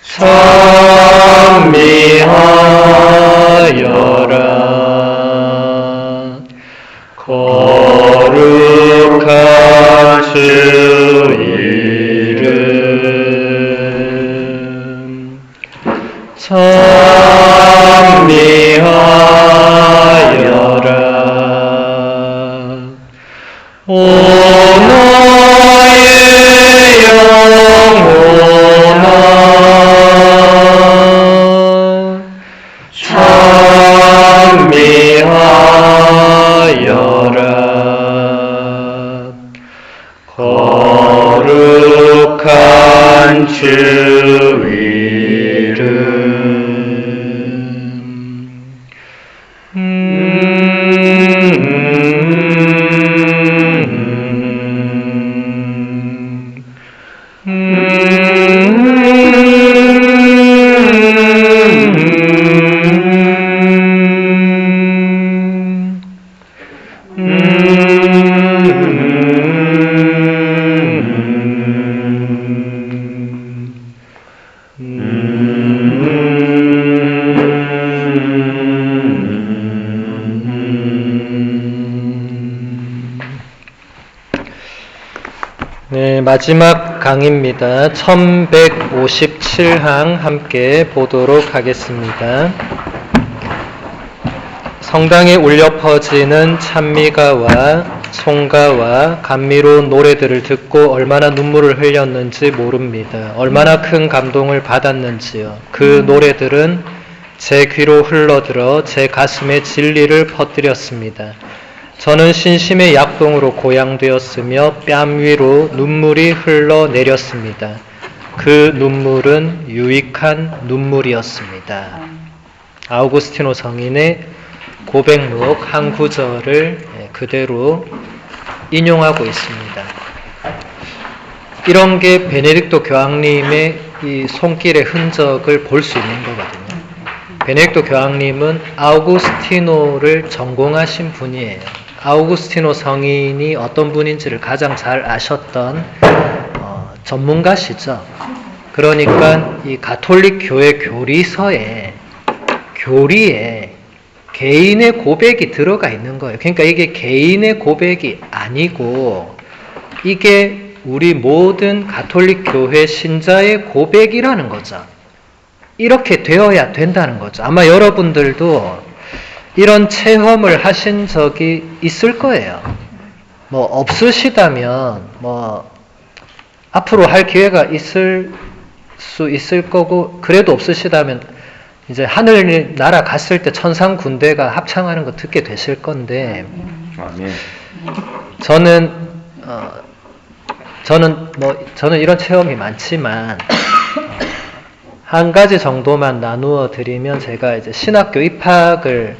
찬미하여라. 거룩한 주 이름 찬미하여라. 오 나의 영혼아 찬미하여라. 거룩한 주 네, 마지막 강의입니다. 1157항 함께 보도록 하겠습니다. 성당에 울려 퍼지는 찬미가와 송가와 감미로운 노래들을 듣고 얼마나 눈물을 흘렸는지 모릅니다. 얼마나 큰 감동을 받았는지요. 그 노래들은 제 귀로 흘러들어 제 가슴에 진리를 퍼뜨렸습니다. 저는 신심의 약동으로 고양되었으며 뺨 위로 눈물이 흘러내렸습니다. 그 눈물은 유익한 눈물이었습니다. 아우구스티노 성인의 고백록 한 구절을 그대로 인용하고 있습니다. 이런 게 베네딕토 교황님의 이 손길의 흔적을 볼 수 있는 거거든요. 베네딕토 교황님은 아우구스티노를 전공하신 분이에요. 아우구스티노 성인이 어떤 분인지를 가장 잘 아셨던 전문가시죠. 그러니까 이 가톨릭 교회 교리서에 교리에 개인의 고백이 들어가 있는 거예요. 그러니까 이게 개인의 고백이 아니고 이게 우리 모든 가톨릭 교회 신자의 고백이라는 거죠. 이렇게 되어야 된다는 거죠. 아마 여러분들도 이런 체험을 하신 적이 있을 거예요. 뭐 없으시다면 뭐 앞으로 할 기회가 있을 수 있을 거고, 그래도 없으시다면 이제 하늘 나라 갔을 때 천상 군대가 합창하는 거 듣게 되실 건데, 저는 이런 체험이 많지만 한 가지 정도만 나누어 드리면, 제가 이제 신학교 입학을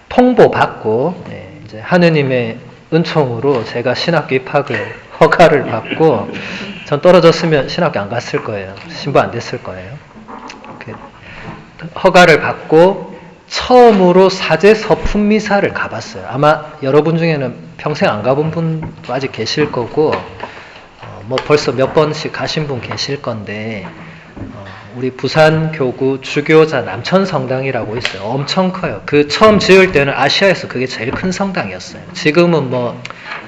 통보받고 이제 하느님의 은총으로 제가 신학교 입학을 허가를 받고, 전 떨어졌으면 신학교 안 갔을 거예요. 신부 안 됐을 거예요. 허가를 받고 처음으로 사제 서품 미사를 가봤어요. 아마 여러분 중에는 평생 안 가본 분도 아직 계실 거고, 뭐 벌써 몇 번씩 가신 분 계실 건데, 우리 부산교구 주교자 남천성당이라고 있어요. 엄청 커요. 그 처음 지을 때는 아시아에서 그게 제일 큰 성당이었어요. 지금은 뭐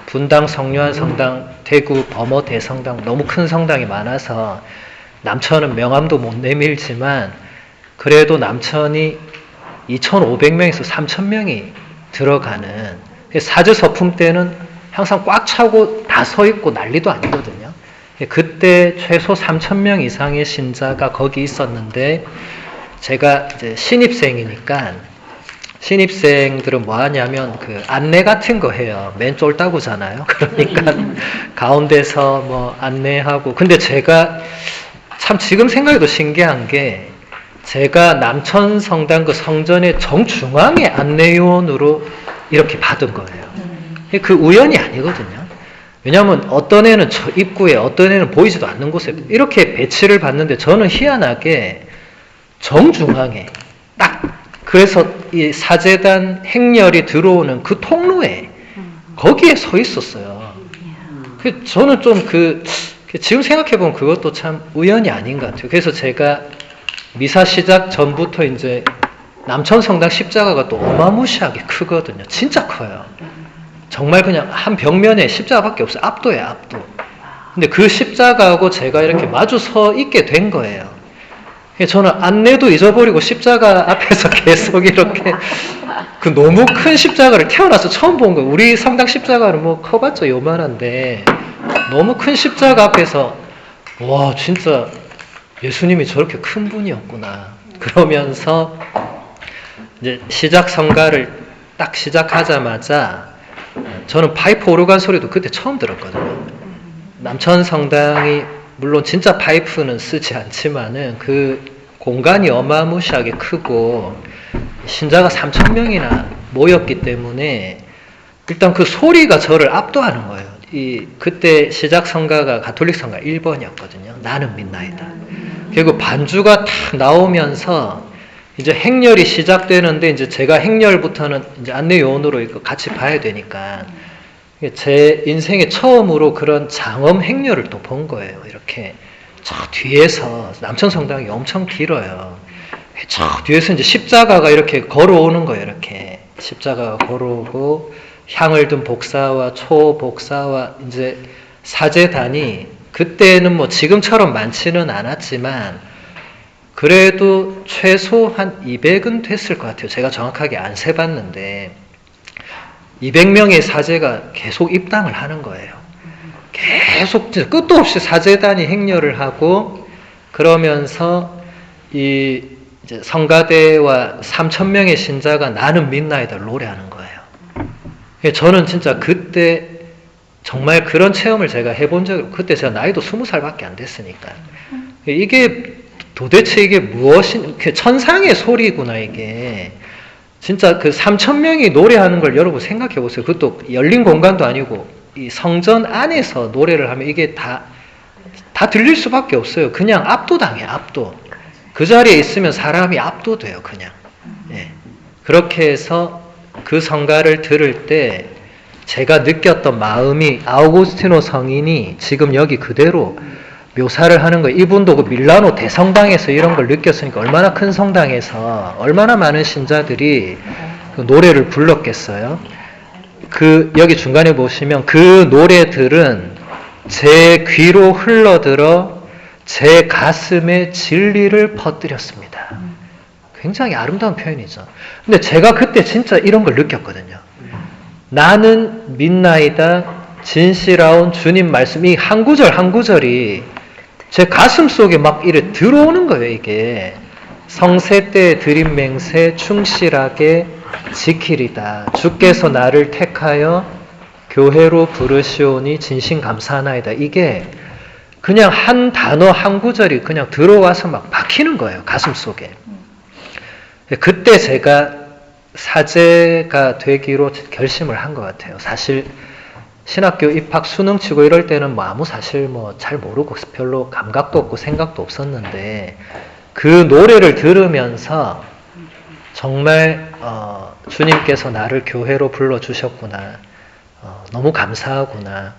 분당 성묘한 성당, 대구 범어 대성당, 너무 큰 성당이 많아서 남천은 명함도 못 내밀지만, 그래도 남천이 2,500명에서 3,000명이 들어가는, 사제 서품 때는 항상 꽉 차고 다 서 있고 난리도 아니거든요. 그때 최소 3,000명 이상의 신자가 거기 있었는데, 제가 이제 신입생이니까, 신입생들은 뭐 하냐면 그 안내 같은 거 해요. 맨 쫄따구잖아요. 그러니까 가운데서 뭐 안내하고. 근데 제가 참 지금 생각해도 신기한 게, 제가 남천 성당 그 성전의 정중앙에 안내요원으로 이렇게 받은 거예요. 그 우연이 아니거든요. 왜냐하면 어떤 애는 저 입구에, 어떤 애는 보이지도 않는 곳에 이렇게 배치를 받는데, 저는 희한하게 정중앙에 딱, 그래서 이 사제단 행렬이 들어오는 그 통로에 거기에 서 있었어요. 저는 좀 지금 생각해보면 그것도 참 우연이 아닌 것 같아요. 그래서 제가 미사 시작 전부터 이제 남천성당 십자가가 또 어마무시하게 크거든요. 진짜 커요. 정말 그냥 한 벽면에 십자가밖에 없어요. 압도예요, 압도. 근데 그 십자가하고 제가 이렇게 마주 서 있게 된 거예요. 저는 안내도 잊어버리고 십자가 앞에서 계속 이렇게 그 너무 큰 십자가를 태어나서 처음 본 거예요. 우리 성당 십자가는 뭐 커봤자 요만한데 너무 큰 십자가 앞에서 와 진짜 예수님이 저렇게 큰 분이었구나. 그러면서 이제 시작 성가를 딱 시작하자마자 저는 파이프 오르간 소리도 그때 처음 들었거든요. 남천 성당이 물론 진짜 파이프는 쓰지 않지만은 그 공간이 어마무시하게 크고 신자가 3,000명이나 모였기 때문에 일단 그 소리가 저를 압도하는 거예요. 그때 시작 성가가 가톨릭 성가 1번이었거든요. 나는 믿나이다. 그리고 반주가 탁 나오면서 이제 행렬이 시작되는데 이제 제가 행렬부터는 이제 안내 요원으로 이거 같이 봐야 되니까 제 인생에 처음으로 그런 장엄 행렬을 또 본 거예요. 이렇게 저 뒤에서 남천성당이 엄청 길어요. 저 뒤에서 이제 십자가가 이렇게 걸어오는 거예요. 이렇게 십자가가 걸어오고 향을 든 복사와 초복사와 이제 사제단이 그때는 뭐 지금처럼 많지는 않았지만 그래도 최소 한 200은 됐을 것 같아요. 제가 정확하게 안 세봤는데 200명의 사제가 계속 입당을 하는 거예요. 계속 끝도 없이 사제단이 행렬을 하고 그러면서 이제 성가대와 3,000명의 신자가 나는 믿나이다 노래하는 거예요. 저는 진짜 그때 정말 그런 체험을 제가 해본 적이 그때 제가 나이도 20살밖에 안 됐으니까 이게 도대체 이게 무엇인 천상의 소리구나 이게 진짜 그 3,000명이 노래하는 걸 여러분 생각해 보세요. 그것도 열린 공간도 아니고 이 성전 안에서 노래를 하면 이게 다 들릴 수밖에 없어요. 그냥 압도당해 압도. 그 자리에 있으면 사람이 압도돼요 그냥. 예. 그렇게 해서 그 성가를 들을 때 제가 느꼈던 마음이 아우구스티노 성인이 지금 여기 그대로 묘사를 하는 거예요. 이분도 그 밀라노 대성당에서 이런 걸 느꼈으니까 얼마나 큰 성당에서 얼마나 많은 신자들이 그 노래를 불렀겠어요. 여기 중간에 보시면 그 노래들은 제 귀로 흘러들어 제 가슴에 진리를 퍼뜨렸습니다. 굉장히 아름다운 표현이죠. 근데 제가 그때 진짜 이런 걸 느꼈거든요. 나는 믿나이다 진실하온 주님 말씀이 한 구절 한 구절이 제 가슴 속에 막 이래 들어오는 거예요. 이게 성세 때 드린 맹세 충실하게 지키리다. 주께서 나를 택하여 교회로 부르시오니 진심 감사하나이다. 이게 그냥 한 단어 한 구절이 그냥 들어와서 막 박히는 거예요. 가슴 속에. 그때 제가 사제가 되기로 결심을 한 것 같아요. 사실 신학교 입학 수능 치고 이럴 때는 뭐 아무 사실 뭐 잘 모르고 별로 감각도 없고 생각도 없었는데 그 노래를 들으면서 정말 주님께서 나를 교회로 불러주셨구나. 너무 감사하구나.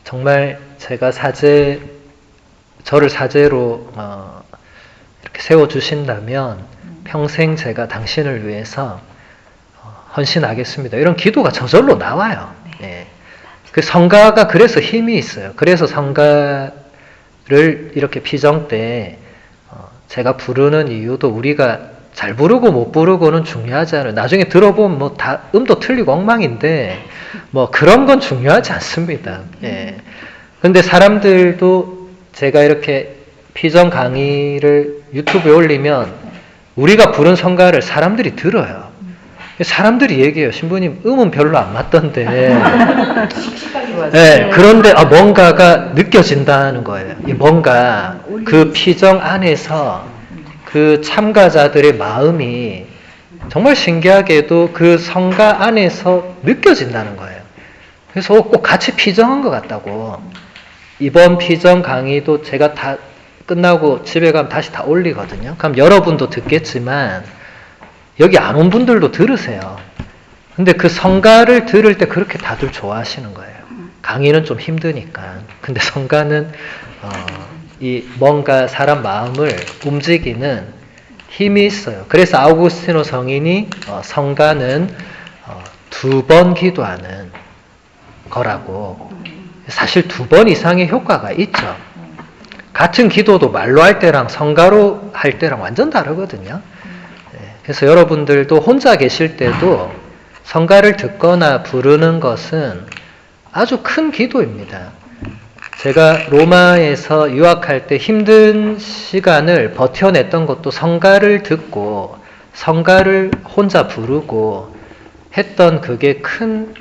정말 제가 저를 사제로 이렇게 세워주신다면 평생 제가 당신을 위해서 헌신하겠습니다. 이런 기도가 저절로 나와요. 네. 그 성가가 그래서 힘이 있어요. 그래서 성가를 이렇게 피정 때 제가 부르는 이유도 우리가 잘 부르고 못 부르고는 중요하지 않아요. 나중에 들어보면 뭐 다 음도 틀리고 엉망인데 뭐 그런 건 중요하지 않습니다. 예. 근데 사람들도 제가 이렇게 피정 강의를 유튜브에 올리면 우리가 부른 성가를 사람들이 들어요. 사람들이 얘기해요. 신부님 음은 별로 안 맞던데. 네, 그런데 뭔가가 느껴진다는 거예요. 뭔가 그 피정 안에서 그 참가자들의 마음이 정말 신기하게도 그 성가 안에서 느껴진다는 거예요. 그래서 꼭 같이 피정한 것 같다고. 이번 피정 강의도 제가 다 끝나고 집에 가면 다시 다 올리거든요. 그럼 여러분도 듣겠지만 여기 안 온 분들도 들으세요. 근데 그 성가를 들을 때 그렇게 다들 좋아하시는 거예요. 강의는 좀 힘드니까. 근데 성가는 이 뭔가 사람 마음을 움직이는 힘이 있어요. 그래서 아우구스티노 성인이 성가는 2번 기도하는 거라고. 사실 2번 이상의 효과가 있죠. 같은 기도도 말로 할 때랑 성가로 할 때랑 완전 다르거든요. 그래서 여러분들도 혼자 계실 때도 성가를 듣거나 부르는 것은 아주 큰 기도입니다. 제가 로마에서 유학할 때 힘든 시간을 버텨냈던 것도 성가를 듣고 성가를 혼자 부르고 했던 그게 큰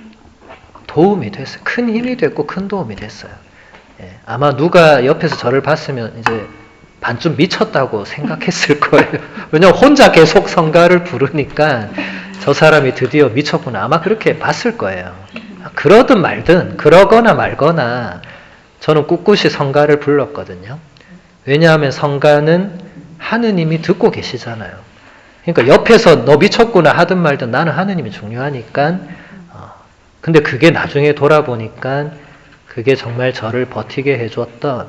도움이 됐어요. 큰 힘이 됐고 큰 도움이 됐어요. 아마 누가 옆에서 저를 봤으면 이제 반쯤 미쳤다고 생각했을 거예요. 왜냐면 혼자 계속 성가를 부르니까 저 사람이 드디어 미쳤구나. 아마 그렇게 봤을 거예요. 그러든 말든 그러거나 말거나 저는 꿋꿋이 성가를 불렀거든요. 왜냐하면 성가는 하느님이 듣고 계시잖아요. 그러니까 옆에서 너 미쳤구나 하든 말든 나는 하느님이 중요하니까 근데 그게 나중에 돌아보니까 그게 정말 저를 버티게 해줬던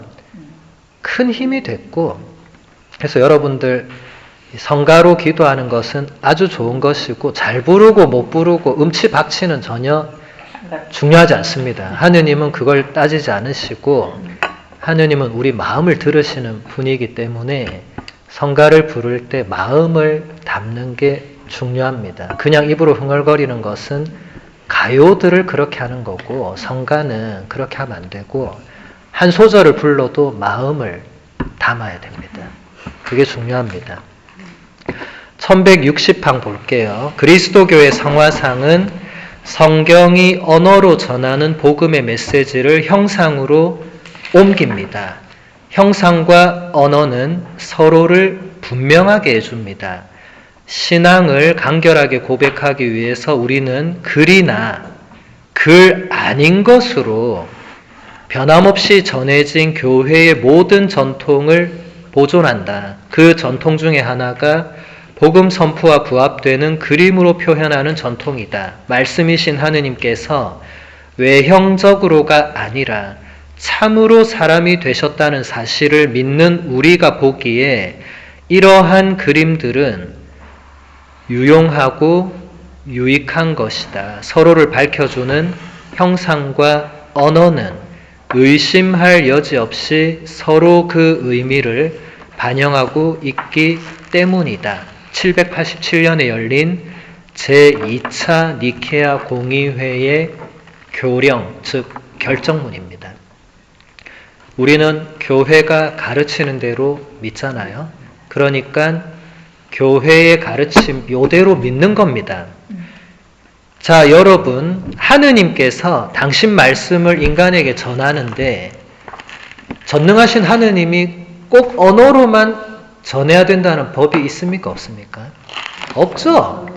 큰 힘이 됐고 그래서 여러분들 성가로 기도하는 것은 아주 좋은 것이고 잘 부르고 못 부르고 음치박치는 전혀 중요하지 않습니다. 하느님은 그걸 따지지 않으시고 하느님은 우리 마음을 들으시는 분이기 때문에 성가를 부를 때 마음을 담는 게 중요합니다. 그냥 입으로 흥얼거리는 것은 가요들을 그렇게 하는 거고 성가는 그렇게 하면 안 되고 한 소절을 불러도 마음을 담아야 됩니다. 그게 중요합니다. 1160방 볼게요. 그리스도교의 성화상은 성경이 언어로 전하는 복음의 메시지를 형상으로 옮깁니다. 형상과 언어는 서로를 분명하게 해줍니다. 신앙을 간결하게 고백하기 위해서 우리는 글이나 글 아닌 것으로 변함없이 전해진 교회의 모든 전통을 보존한다. 그 전통 중에 하나가 복음 선포와 부합되는 그림으로 표현하는 전통이다. 말씀이신 하느님께서 외형적으로가 아니라 참으로 사람이 되셨다는 사실을 믿는 우리가 보기에 이러한 그림들은 유용하고 유익한 것이다. 서로를 밝혀주는 형상과 언어는 의심할 여지 없이 서로 그 의미를 반영하고 있기 때문이다. 787년에 열린 제2차 니케아 공의회의 교령, 즉 결정문입니다. 우리는 교회가 가르치는 대로 믿잖아요. 그러니까 교회의 가르침 이대로 믿는 겁니다. 자, 여러분, 하느님께서 당신 말씀을 인간에게 전하는데 전능하신 하느님이 꼭 언어로만 전해야 된다는 법이 있습니까? 없습니까? 없죠.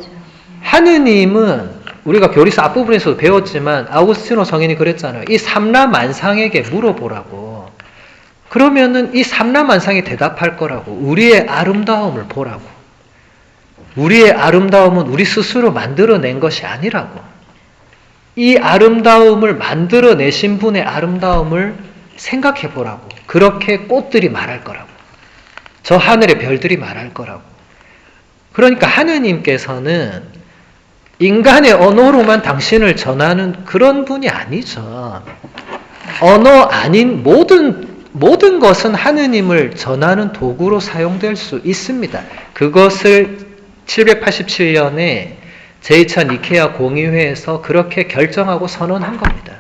하느님은 우리가 교리서 앞부분에서도 배웠지만 아우구스티노 성인이 그랬잖아요. 이 삼라만상에게 물어보라고. 그러면은 이 삼라만상이 대답할 거라고. 우리의 아름다움을 보라고. 우리의 아름다움은 우리 스스로 만들어낸 것이 아니라고. 이 아름다움을 만들어내신 분의 아름다움을 생각해 보라고. 그렇게 꽃들이 말할 거라고. 저 하늘의 별들이 말할 거라고. 그러니까 하느님께서는 인간의 언어로만 당신을 전하는 그런 분이 아니죠. 언어 아닌 모든 것은 하느님을 전하는 도구로 사용될 수 있습니다. 그것을 787년에 제2차 니케아 공의회에서 그렇게 결정하고 선언한 겁니다.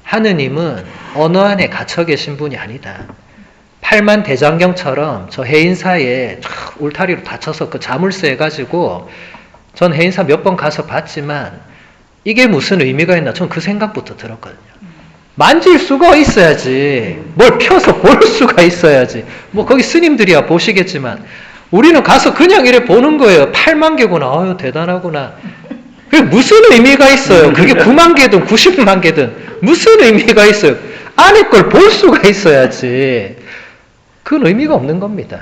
하느님은 언어 안에 갇혀 계신 분이 아니다. 8만 대장경처럼 저 해인사에 울타리로 닫혀서 그 자물쇠 해가지고 전 해인사 몇 번 가서 봤지만 이게 무슨 의미가 있나 전 그 생각부터 들었거든요. 만질 수가 있어야지. 뭘 펴서 볼 수가 있어야지. 뭐 거기 스님들이야 보시겠지만 우리는 가서 그냥 이래 보는 거예요. 8만 개구나. 아유 대단하구나. 그게 무슨 의미가 있어요. 그게 9만 개든 90만 개든 무슨 의미가 있어요. 안에 걸 볼 수가 있어야지. 그건 의미가 없는 겁니다.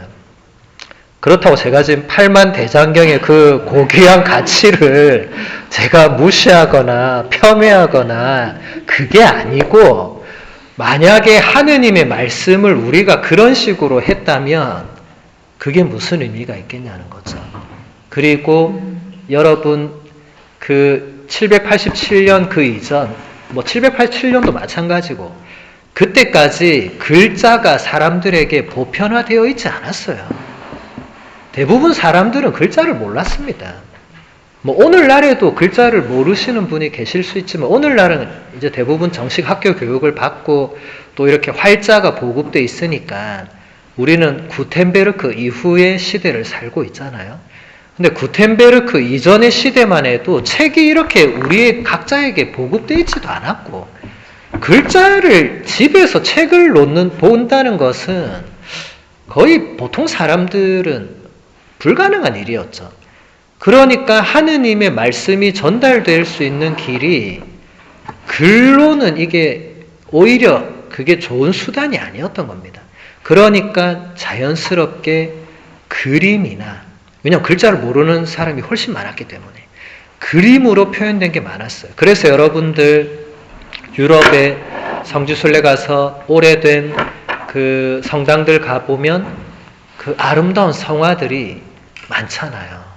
그렇다고 제가 지금 8만 대장경의 그 고귀한 가치를 제가 무시하거나 폄훼하거나 그게 아니고 만약에 하느님의 말씀을 우리가 그런 식으로 했다면 그게 무슨 의미가 있겠냐는 거죠. 그리고 여러분 그 787년 그 이전, 뭐 787년도 마찬가지고 그때까지 글자가 사람들에게 보편화되어 있지 않았어요. 대부분 사람들은 글자를 몰랐습니다. 뭐 오늘날에도 글자를 모르시는 분이 계실 수 있지만 오늘날은 이제 대부분 정식 학교 교육을 받고 또 이렇게 활자가 보급돼 있으니까 우리는 구텐베르크 이후의 시대를 살고 있잖아요. 근데 구텐베르크 이전의 시대만 해도 책이 이렇게 우리 각자에게 보급돼 있지도 않았고 글자를 집에서 책을 본다는 것은 거의 보통 사람들은 불가능한 일이었죠. 그러니까 하느님의 말씀이 전달될 수 있는 길이 글로는 이게 오히려 그게 좋은 수단이 아니었던 겁니다. 그러니까 자연스럽게 그림이나, 왜냐하면 글자를 모르는 사람이 훨씬 많았기 때문에 그림으로 표현된 게 많았어요. 그래서 여러분들 유럽에 성지순례 가서 오래된 그 성당들 가보면 그 아름다운 성화들이 많잖아요.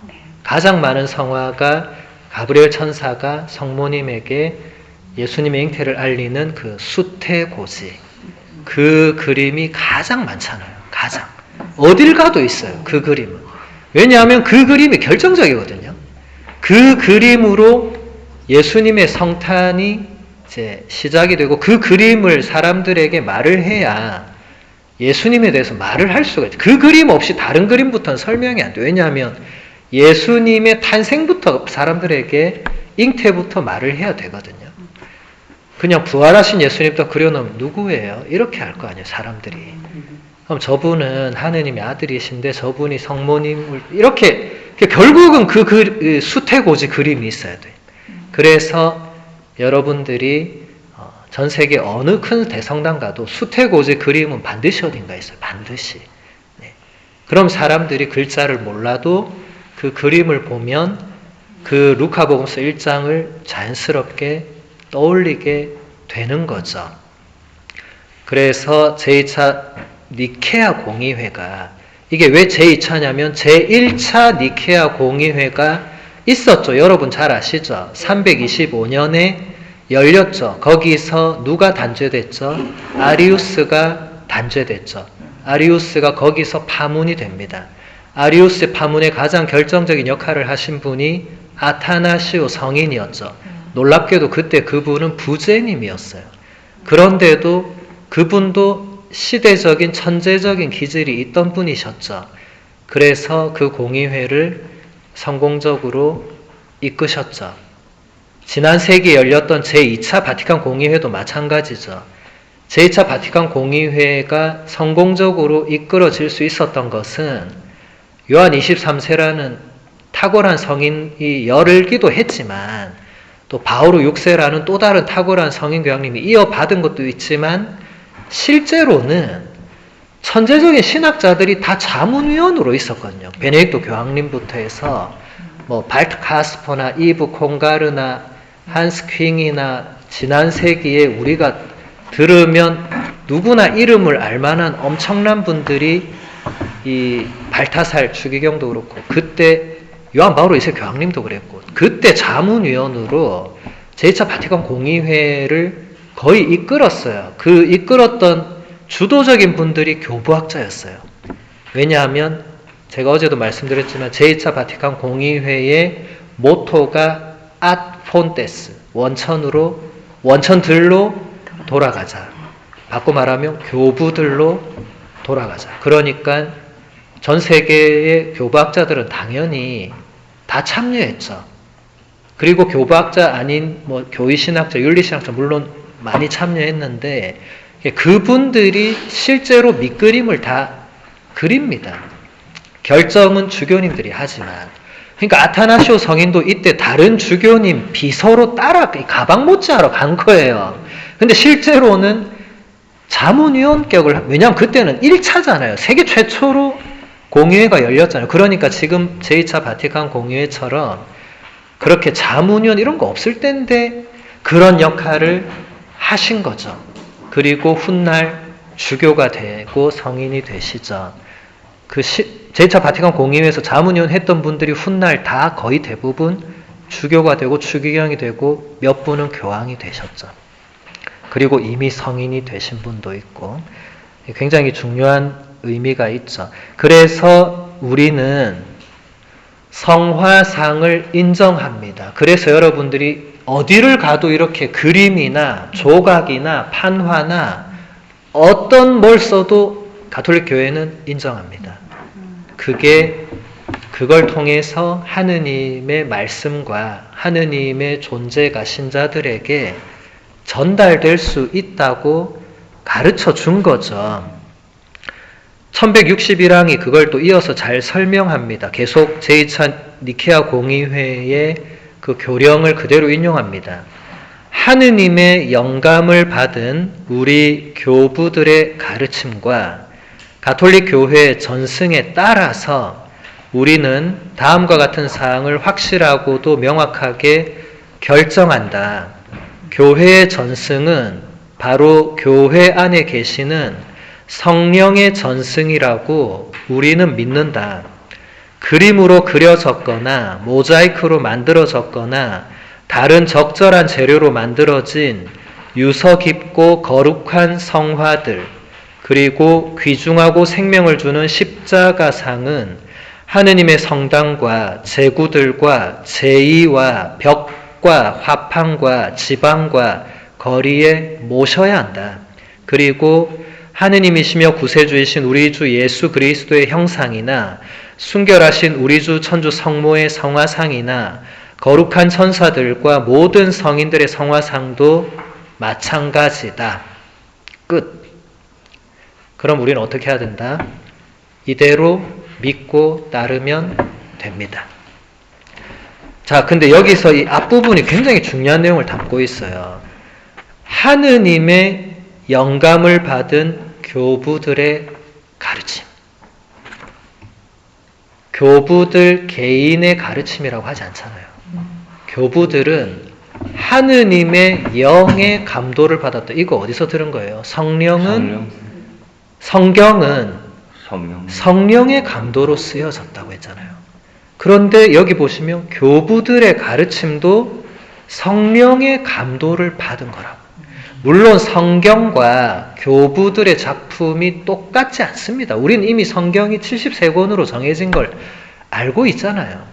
가장 많은 성화가 가브리엘 천사가 성모님에게 예수님의 잉태를 알리는 그 수태고지, 그 그림이 가장 많잖아요. 가장. 어딜 가도 있어요. 그 그림은. 왜냐하면 그 그림이 결정적이거든요. 그 그림으로 예수님의 성탄이 이제 시작이 되고 그 그림을 사람들에게 말을 해야 예수님에 대해서 말을 할 수가 있죠. 그 그림 없이 다른 그림부터는 설명이 안 돼요. 왜냐하면 예수님의 탄생부터 사람들에게 잉태부터 말을 해야 되거든요. 그냥 부활하신 예수님부터 그려놓으면 누구예요? 이렇게 할 거 아니에요, 사람들이. 그럼 저분은 하느님의 아들이신데 저분이 성모님을 이렇게 결국은 그 수태고지 그림이 있어야 돼요. 그래서 여러분들이 전 세계 어느 큰 대성당 가도 수태고지 그림은 반드시 어딘가 있어요. 반드시. 네. 그럼 사람들이 글자를 몰라도 그 그림을 보면 그 루카복음서 1장을 자연스럽게 떠올리게 되는 거죠. 그래서 제2차 니케아 공의회가, 이게 왜 제2차냐면 제1차 니케아 공의회가 있었죠. 여러분 잘 아시죠? 325년에 열렸죠. 거기서 누가 단죄됐죠? 아리우스가 단죄됐죠. 아리우스가 거기서 파문이 됩니다. 아리우스의 파문의 가장 결정적인 역할을 하신 분이 아타나시오 성인이었죠. 놀랍게도 그때 그분은 부제님이었어요. 그런데도 그분도 시대적인 천재적인 기질이 있던 분이셨죠. 그래서 그 공의회를 성공적으로 이끄셨죠. 지난 세기에 열렸던 제2차 바티칸 공의회도 마찬가지죠. 제2차 바티칸 공의회가 성공적으로 이끌어질 수 있었던 것은 요한 23세라는 탁월한 성인이 열기도 했지만 또 바오로 6세라는 또 다른 탁월한 성인 교황님이 이어받은 것도 있지만 실제로는 천재적인 신학자들이 다 자문위원으로 있었거든요. 베네딕토 교황님부터 해서 뭐 발트 카스퍼나 이브 콩가르나 한스 퀼이나 지난 세기에 우리가 들으면 누구나 이름을 알만한 엄청난 분들이 이 발타살 추기경도 그렇고 그때 요한 바오로 2세 교황님도 그랬고 그때 자문위원으로 제2차 바티칸 공의회를 거의 이끌었어요. 그 이끌었던 주도적인 분들이 교부학자였어요. 왜냐하면 제가 어제도 말씀드렸지만 제2차 바티칸 공의회의 모토가 ad fontes, 원천들로 돌아가자. 바꿔 말하면 교부들로 돌아가자. 그러니까 전 세계의 교부학자들은 당연히 다 참여했죠. 그리고 교부학자 아닌 뭐 교의신학자, 윤리신학자 물론 많이 참여했는데 그분들이 실제로 밑그림을 다 그립니다. 결정은 주교님들이 하지만 그러니까 아타나시오 성인도 이때 다른 주교님 비서로 따라 가방 못지하러 간 거예요. 근데 실제로는 자문위원격을, 왜냐하면 그때는 1차잖아요. 세계 최초로 공의회가 열렸잖아요. 그러니까 지금 제2차 바티칸 공의회처럼 그렇게 자문위원 이런 거 없을 때인데 그런 역할을 하신 거죠. 그리고 훗날 주교가 되고 성인이 되시죠. 제2차 바티칸 공의회에서 자문위원 했던 분들이 훗날 다 거의 대부분 주교가 되고 추기경이 되고 몇 분은 교황이 되셨죠. 그리고 이미 성인이 되신 분도 있고 굉장히 중요한 의미가 있죠. 그래서 우리는 성화상을 인정합니다. 그래서 여러분들이 어디를 가도 이렇게 그림이나 조각이나 판화나 어떤 뭘 써도 가톨릭 교회는 인정합니다. 그걸 통해서 하느님의 말씀과 하느님의 존재가 신자들에게 전달될 수 있다고 가르쳐 준 거죠. 1161항이 그걸 또 이어서 잘 설명합니다. 계속 제2차 니케아 공의회의 그 교령을 그대로 인용합니다. 하느님의 영감을 받은 우리 교부들의 가르침과 가톨릭 교회의 전승에 따라서 우리는 다음과 같은 사항을 확실하고도 명확하게 결정한다. 교회의 전승은 바로 교회 안에 계시는 성령의 전승이라고 우리는 믿는다. 그림으로 그려졌거나 모자이크로 만들어졌거나 다른 적절한 재료로 만들어진 유서 깊고 거룩한 성화들, 그리고 귀중하고 생명을 주는 십자가상은 하느님의 성당과 제구들과 제의와 벽과 화판과 지방과 거리에 모셔야 한다. 그리고 하느님이시며 구세주이신 우리 주 예수 그리스도의 형상이나 순결하신 우리 주 천주 성모의 성화상이나 거룩한 천사들과 모든 성인들의 성화상도 마찬가지다. 끝. 그럼 우리는 어떻게 해야 된다? 이대로 믿고 따르면 됩니다. 자, 근데 여기서 이 앞부분이 굉장히 중요한 내용을 담고 있어요. 하느님의 영감을 받은 교부들의 가르침. 교부들 개인의 가르침이라고 하지 않잖아요. 교부들은 하느님의 영의 감도를 받았다. 이거 어디서 들은 거예요? 성경은 성령의 감도로 쓰여졌다고 했잖아요. 그런데 여기 보시면 교부들의 가르침도 성령의 감도를 받은 거라고. 물론 성경과 교부들의 작품이 똑같지 않습니다. 우리는 이미 성경이 73권으로 정해진 걸 알고 있잖아요.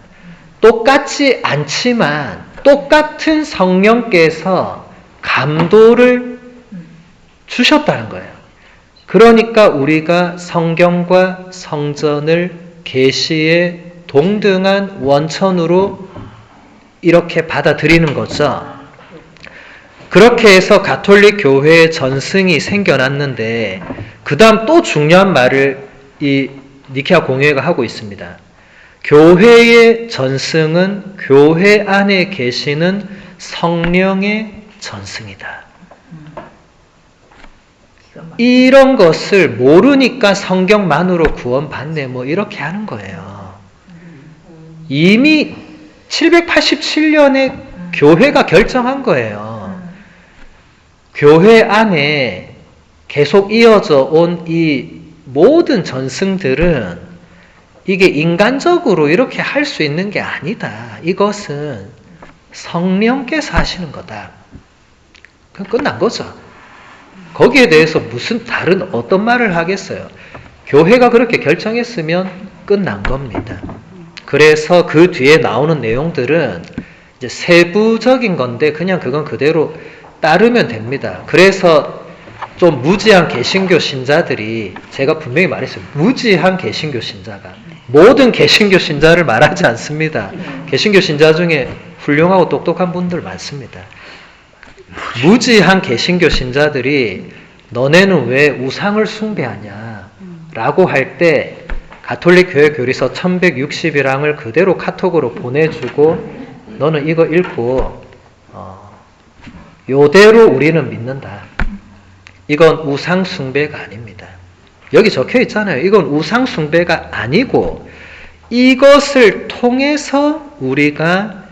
똑같지 않지만 똑같은 성령께서 감도를 주셨다는 거예요. 그러니까 우리가 성경과 성전을 계시의 동등한 원천으로 이렇게 받아들이는 거죠. 그렇게 해서 가톨릭 교회의 전승이 생겨났는데 그 다음 또 중요한 말을 이 니케아 공의회가 하고 있습니다. 교회의 전승은 교회 안에 계시는 성령의 전승이다. 이런 것을 모르니까 성경만으로 구원받네 뭐 이렇게 하는 거예요. 이미 787년에 교회가 결정한 거예요. 교회 안에 계속 이어져 온 이 모든 전승들은 이게 인간적으로 이렇게 할 수 있는 게 아니다. 이것은 성령께서 하시는 거다. 그럼 끝난 거죠. 거기에 대해서 무슨 다른 어떤 말을 하겠어요. 교회가 그렇게 결정했으면 끝난 겁니다. 그래서 그 뒤에 나오는 내용들은 이제 세부적인 건데 그냥 그건 그대로 따르면 됩니다. 그래서 좀 무지한 개신교 신자들이 제가 분명히 말했어요. 무지한 개신교 신자가 모든 개신교 신자를 말하지 않습니다. 개신교 신자 중에 훌륭하고 똑똑한 분들 많습니다. 무지한 개신교 신자들이 너네는 왜 우상을 숭배하냐 라고 할 때 가톨릭 교회 교리서 1161항을 그대로 카톡으로 보내주고 너는 이거 읽고 요대로 우리는 믿는다. 이건 우상 숭배가 아닙니다. 여기 적혀 있잖아요. 이건 우상 숭배가 아니고 이것을 통해서 우리가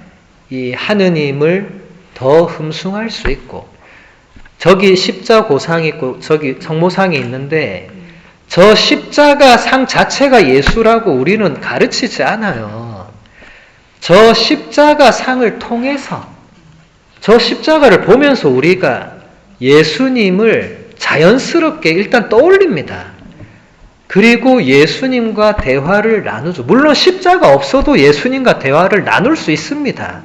이 하느님을 더 흠숭할 수 있고 저기 십자고상이 있고 저기 성모상이 있는데 저 십자가 상 자체가 예수라고 우리는 가르치지 않아요. 저 십자가 상을 통해서 저 십자가를 보면서 우리가 예수님을 자연스럽게 일단 떠올립니다. 그리고 예수님과 대화를 나누죠. 물론 십자가 없어도 예수님과 대화를 나눌 수 있습니다.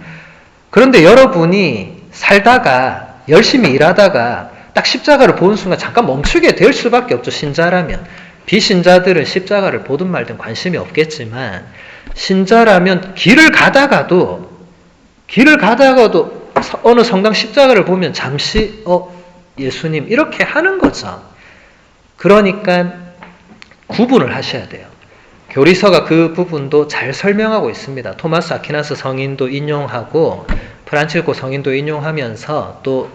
그런데 여러분이 살다가 열심히 일하다가 딱 십자가를 보는 순간 잠깐 멈추게 될 수밖에 없죠. 신자라면. 비신자들은 십자가를 보든 말든 관심이 없겠지만 신자라면 길을 가다가도 어느 성당 십자가를 보면 잠시 예수님 이렇게 하는 거죠. 그러니까 구분을 하셔야 돼요. 교리서가 그 부분도 잘 설명하고 있습니다. 토마스 아퀴나스 성인도 인용하고 프란치스코 성인도 인용하면서 또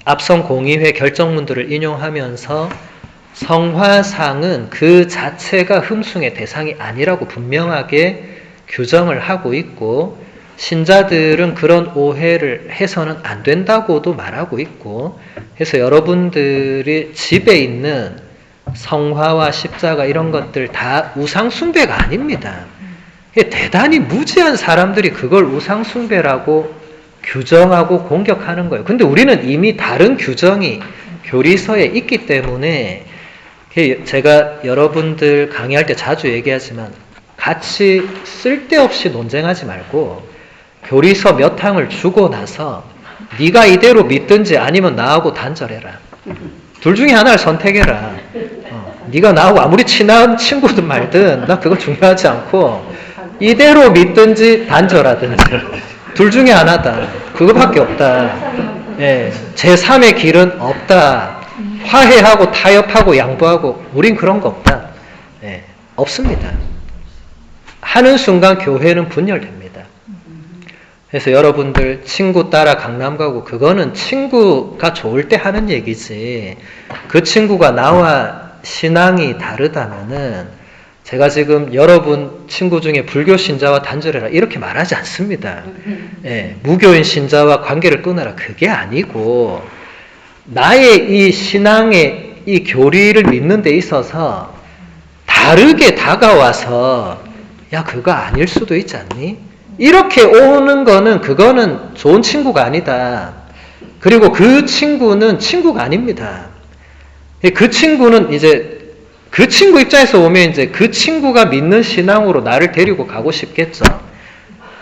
앞선 공의회 결정문들을 인용하면서 성화상은 그 자체가 흠숭의 대상이 아니라고 분명하게 규정을 하고 있고 신자들은 그런 오해를 해서는 안 된다고도 말하고 있고 해서 여러분들이 집에 있는 성화와 십자가 이런 것들 다 우상숭배가 아닙니다. 대단히 무지한 사람들이 그걸 우상숭배라고 규정하고 공격하는 거예요. 근데 우리는 이미 다른 규정이 교리서에 있기 때문에 제가 여러분들 강의할 때 자주 얘기하지만 같이 쓸데없이 논쟁하지 말고 교리서 몇 항을 주고 나서 네가 이대로 믿든지 아니면 나하고 단절해라. 둘 중에 하나를 선택해라. 네가 나하고 아무리 친한 친구든 말든 나 그거 중요하지 않고 이대로 믿든지 단절하든지 둘 중에 하나다. 그거밖에 없다. 예, 제3의 길은 없다. 화해하고 타협하고 양보하고 우린 그런 거 없다. 예, 없습니다. 하는 순간 교회는 분열됩니다. 그래서 여러분들 친구 따라 강남 가고 그거는 친구가 좋을 때 하는 얘기지 그 친구가 나와 신앙이 다르다면은 제가 지금 여러분 친구 중에 불교 신자와 단절해라 이렇게 말하지 않습니다. 예, 무교인 신자와 관계를 끊어라 그게 아니고 나의 이 신앙의 이 교리를 믿는 데 있어서 다르게 다가와서 야 그거 아닐 수도 있지 않니? 이렇게 오는 거는 그거는 좋은 친구가 아니다. 그리고 그 친구는 친구가 아닙니다. 그 친구는 이제 그 친구 입장에서 보면 이제 그 친구가 믿는 신앙으로 나를 데리고 가고 싶겠죠.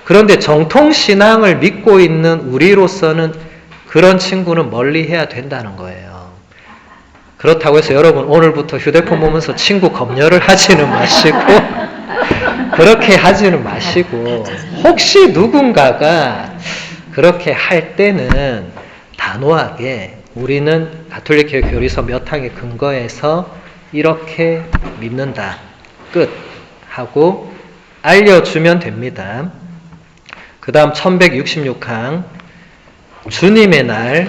그런데 정통 신앙을 믿고 있는 우리로서는 그런 친구는 멀리 해야 된다는 거예요. 그렇다고 해서 여러분 오늘부터 휴대폰 보면서 친구 검열을 하지는 마시고 그렇게 하지는 마시고 혹시 누군가가 그렇게 할 때는 단호하게 우리는 가톨릭 교리서 몇 항에 근거해서 이렇게 믿는다. 끝. 하고 알려주면 됩니다. 그 다음 1166항 주님의 날,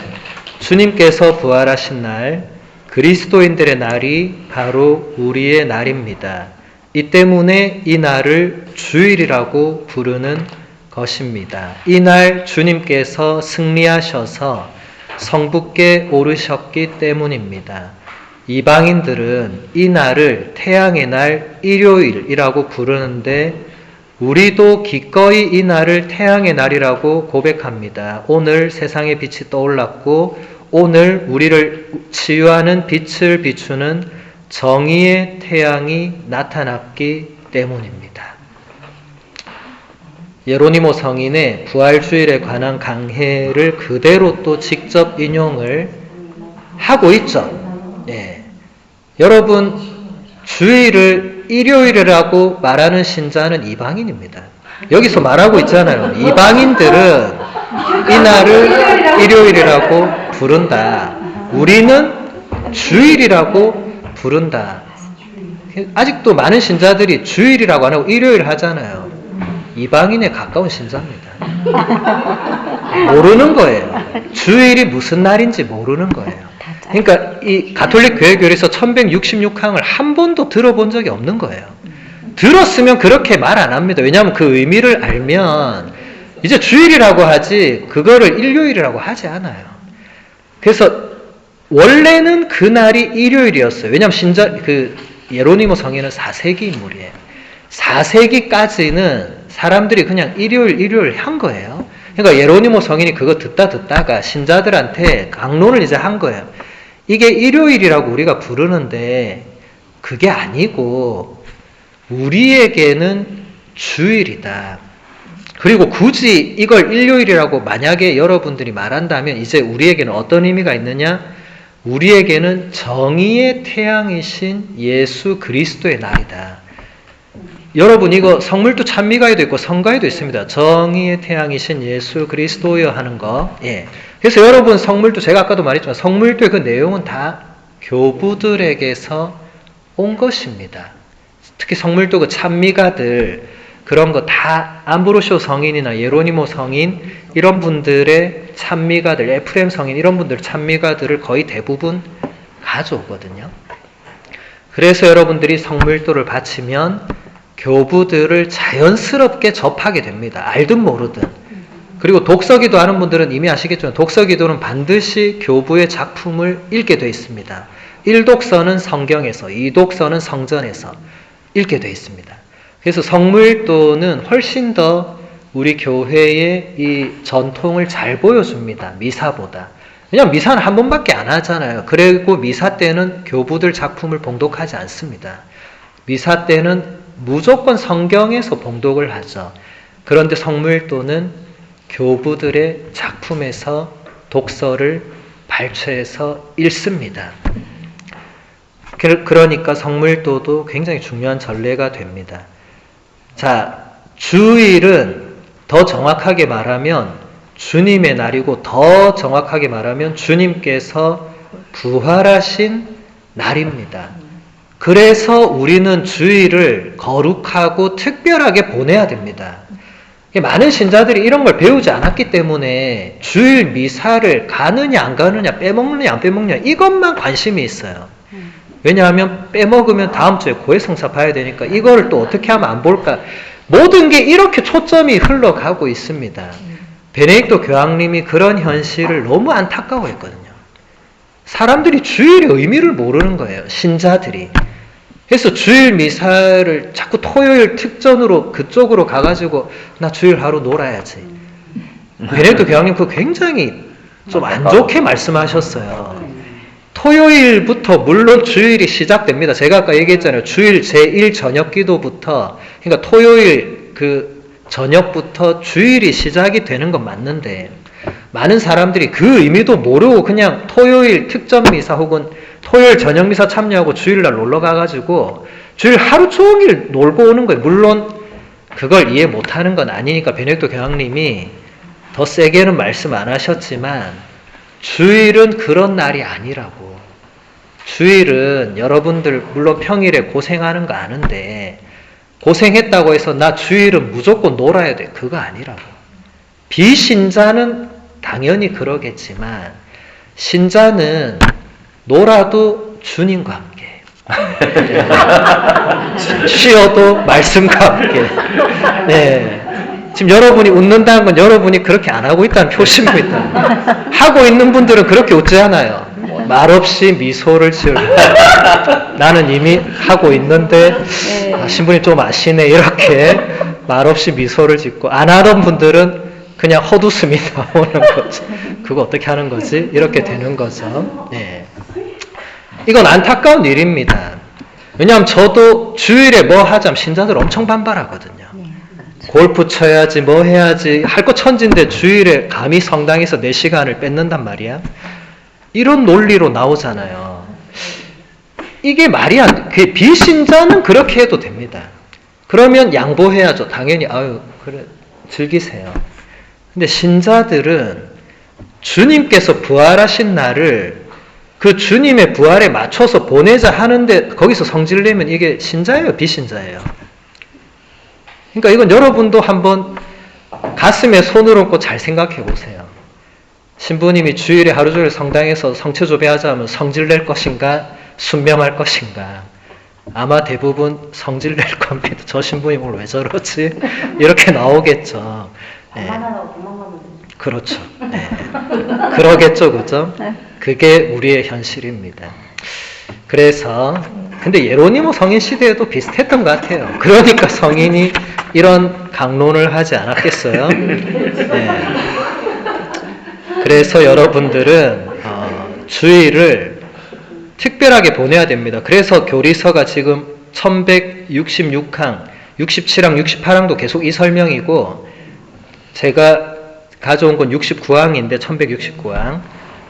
주님께서 부활하신 날, 그리스도인들의 날이 바로 우리의 날입니다. 이 때문에 이 날을 주일이라고 부르는 것입니다. 이 날 주님께서 승리하셔서 성부께 오르셨기 때문입니다. 이방인들은 이 날을 태양의 날 일요일이라고 부르는데 우리도 기꺼이 이 날을 태양의 날이라고 고백합니다. 오늘 세상의 빛이 떠올랐고 오늘 우리를 치유하는 빛을 비추는 정의의 태양이 나타났기 때문입니다. 예로니모 성인의 부활주일에 관한 강해를 그대로 또 직접 인용을 하고 있죠. 네. 여러분 주일을 일요일이라고 말하는 신자는 이방인입니다. 여기서 말하고 있잖아요. 이방인들은 이 날을 일요일이라고 부른다. 우리는 주일이라고 부른다. 아직도 많은 신자들이 주일이라고 안 하고 일요일 하잖아요. 이방인에 가까운 신자입니다. 모르는 거예요. 주일이 무슨 날인지 모르는 거예요. 그러니까 이 가톨릭 교회 교리서 1166항을 한 번도 들어본 적이 없는 거예요. 들었으면 그렇게 말 안 합니다. 왜냐하면 그 의미를 알면 이제 주일이라고 하지 그거를 일요일이라고 하지 않아요. 그래서 원래는 그날이 일요일이었어요. 왜냐하면 예로니모 성인은 4세기 인물이에요. 4세기까지는 사람들이 그냥 일요일 한 거예요. 그러니까 예로니모 성인이 그거 듣다가 신자들한테 강론을 이제 한 거예요. 이게 일요일이라고 우리가 부르는데 그게 아니고 우리에게는 주일이다. 그리고 굳이 이걸 일요일이라고 만약에 여러분들이 말한다면 이제 우리에게는 어떤 의미가 있느냐? 우리에게는 정의의 태양이신 예수 그리스도의 날이다. 여러분 이거 성물도 찬미가에도 있고 성가에도 있습니다. 정의의 태양이신 예수 그리스도여 하는 거. 예. 그래서 여러분 성물도 제가 아까도 말했지만 성물도의 그 내용은 다 교부들에게서 온 것입니다. 특히 성물도 그 찬미가들 그런 거 다 암브로시오 성인이나 예로니모 성인 이런 분들의 찬미가들, 에프렘 성인 이런 분들 찬미가들을 거의 대부분 가져오거든요. 그래서 여러분들이 성물도를 바치면 교부들을 자연스럽게 접하게 됩니다. 알든 모르든. 그리고 독서기도 하는 분들은 이미 아시겠지만 독서기도는 반드시 교부의 작품을 읽게 되어 있습니다. 1독서는 성경에서, 2독서는 성전에서 읽게 되어 있습니다. 그래서 성물도는 훨씬 더 우리 교회의 이 전통을 잘 보여줍니다. 미사보다. 왜냐하면 미사는 한 번밖에 안 하잖아요. 그리고 미사 때는 교부들 작품을 봉독하지 않습니다. 미사 때는 무조건 성경에서 봉독을 하죠. 그런데 성물도는 교부들의 작품에서 독서를 발췌해서 읽습니다. 그러니까 성물도도 굉장히 중요한 전례가 됩니다. 자, 주일은 더 정확하게 말하면 주님의 날이고 더 정확하게 말하면 주님께서 부활하신 날입니다. 그래서 우리는 주일을 거룩하고 특별하게 보내야 됩니다. 많은 신자들이 이런 걸 배우지 않았기 때문에 주일 미사를 가느냐 안 가느냐 빼먹느냐 안 빼먹느냐 이것만 관심이 있어요. 왜냐하면 빼먹으면 다음 주에 고해성사 봐야 되니까 이거를 또 어떻게 하면 안 볼까. 모든 게 이렇게 초점이 흘러가고 있습니다. 베네딕토 교황님이 그런 현실을 너무 안타까워했거든요. 사람들이 주일의 의미를 모르는 거예요. 신자들이. 그래서 주일 미사를 자꾸 토요일 특전으로 그쪽으로 가가지고 나 주일 하루 놀아야지. 베네딕토 교황님 그거 굉장히 좀 안 좋게 말씀하셨어요. 토요일부터 물론 주일이 시작됩니다. 제가 아까 얘기했잖아요. 주일 제1 저녁 기도부터 그러니까 토요일 그 저녁부터 주일이 시작이 되는 건 맞는데 많은 사람들이 그 의미도 모르고 그냥 토요일 특전 미사 혹은 토요일 저녁 미사 참여하고 주일날 놀러 가가지고 주일 하루 종일 놀고 오는 거예요. 물론 그걸 이해 못하는 건 아니니까 베네딕토 교황님이 더 세게는 말씀 안 하셨지만 주일은 그런 날이 아니라고. 주일은 여러분들 물론 평일에 고생하는 거 아는데 고생했다고 해서 나 주일은 무조건 놀아야 돼. 그거 아니라고. 비신자는 당연히 그러겠지만 신자는 놀아도 주님과 함께 쉬어도 말씀과 함께. 네. 지금 여러분이 웃는다는 건 여러분이 그렇게 안 하고 있다는 표시입니다. 하고 있는 분들은 그렇게 웃지 않아요. 말없이 미소를 지으려. 나는 이미 하고 있는데 신부님 좀 아시네 이렇게 말없이 미소를 짓고 안 하던 분들은 그냥 헛웃음이 나오는 거죠. 그거 어떻게 하는 거지? 이렇게 되는 거죠. 네. 이건 안타까운 일입니다. 왜냐하면 저도 주일에 뭐 하자면 신자들 엄청 반발하거든요. 골프 쳐야지 뭐 해야지 할 거 천진데 주일에 감히 성당에서 4시간을 뺏는단 말이야. 이런 논리로 나오잖아요. 이게 말이 안 돼. 비신자는 그렇게 해도 됩니다. 그러면 양보해야죠. 당연히 아유 그래 즐기세요. 근데 신자들은 주님께서 부활하신 날을 그 주님의 부활에 맞춰서 보내자 하는데 거기서 성질 내면 이게 신자예요, 비신자예요? 그러니까 이건 여러분도 한번 가슴에 손을 얹고 잘 생각해 보세요. 신부님이 주일에 하루 종일 성당에서 성체조배하자 하면 성질 낼 것인가 순명할 것인가. 아마 대부분 성질 낼 겁니다. 저 신부님 오늘 왜 저러지? 이렇게 나오겠죠. 네. 그렇죠. 네. 그러겠죠, 그죠? 그게 우리의 현실입니다. 그래서 근데 예로니모 성인 시대에도 비슷했던 것 같아요. 그러니까 성인이 이런 강론을 하지 않았겠어요? 네. 그래서 여러분들은 주의를 특별하게 보내야 됩니다. 그래서 교리서가 지금 1166항, 67항, 68항도 계속 이 설명이고 제가 가져온 건 69항인데 1169항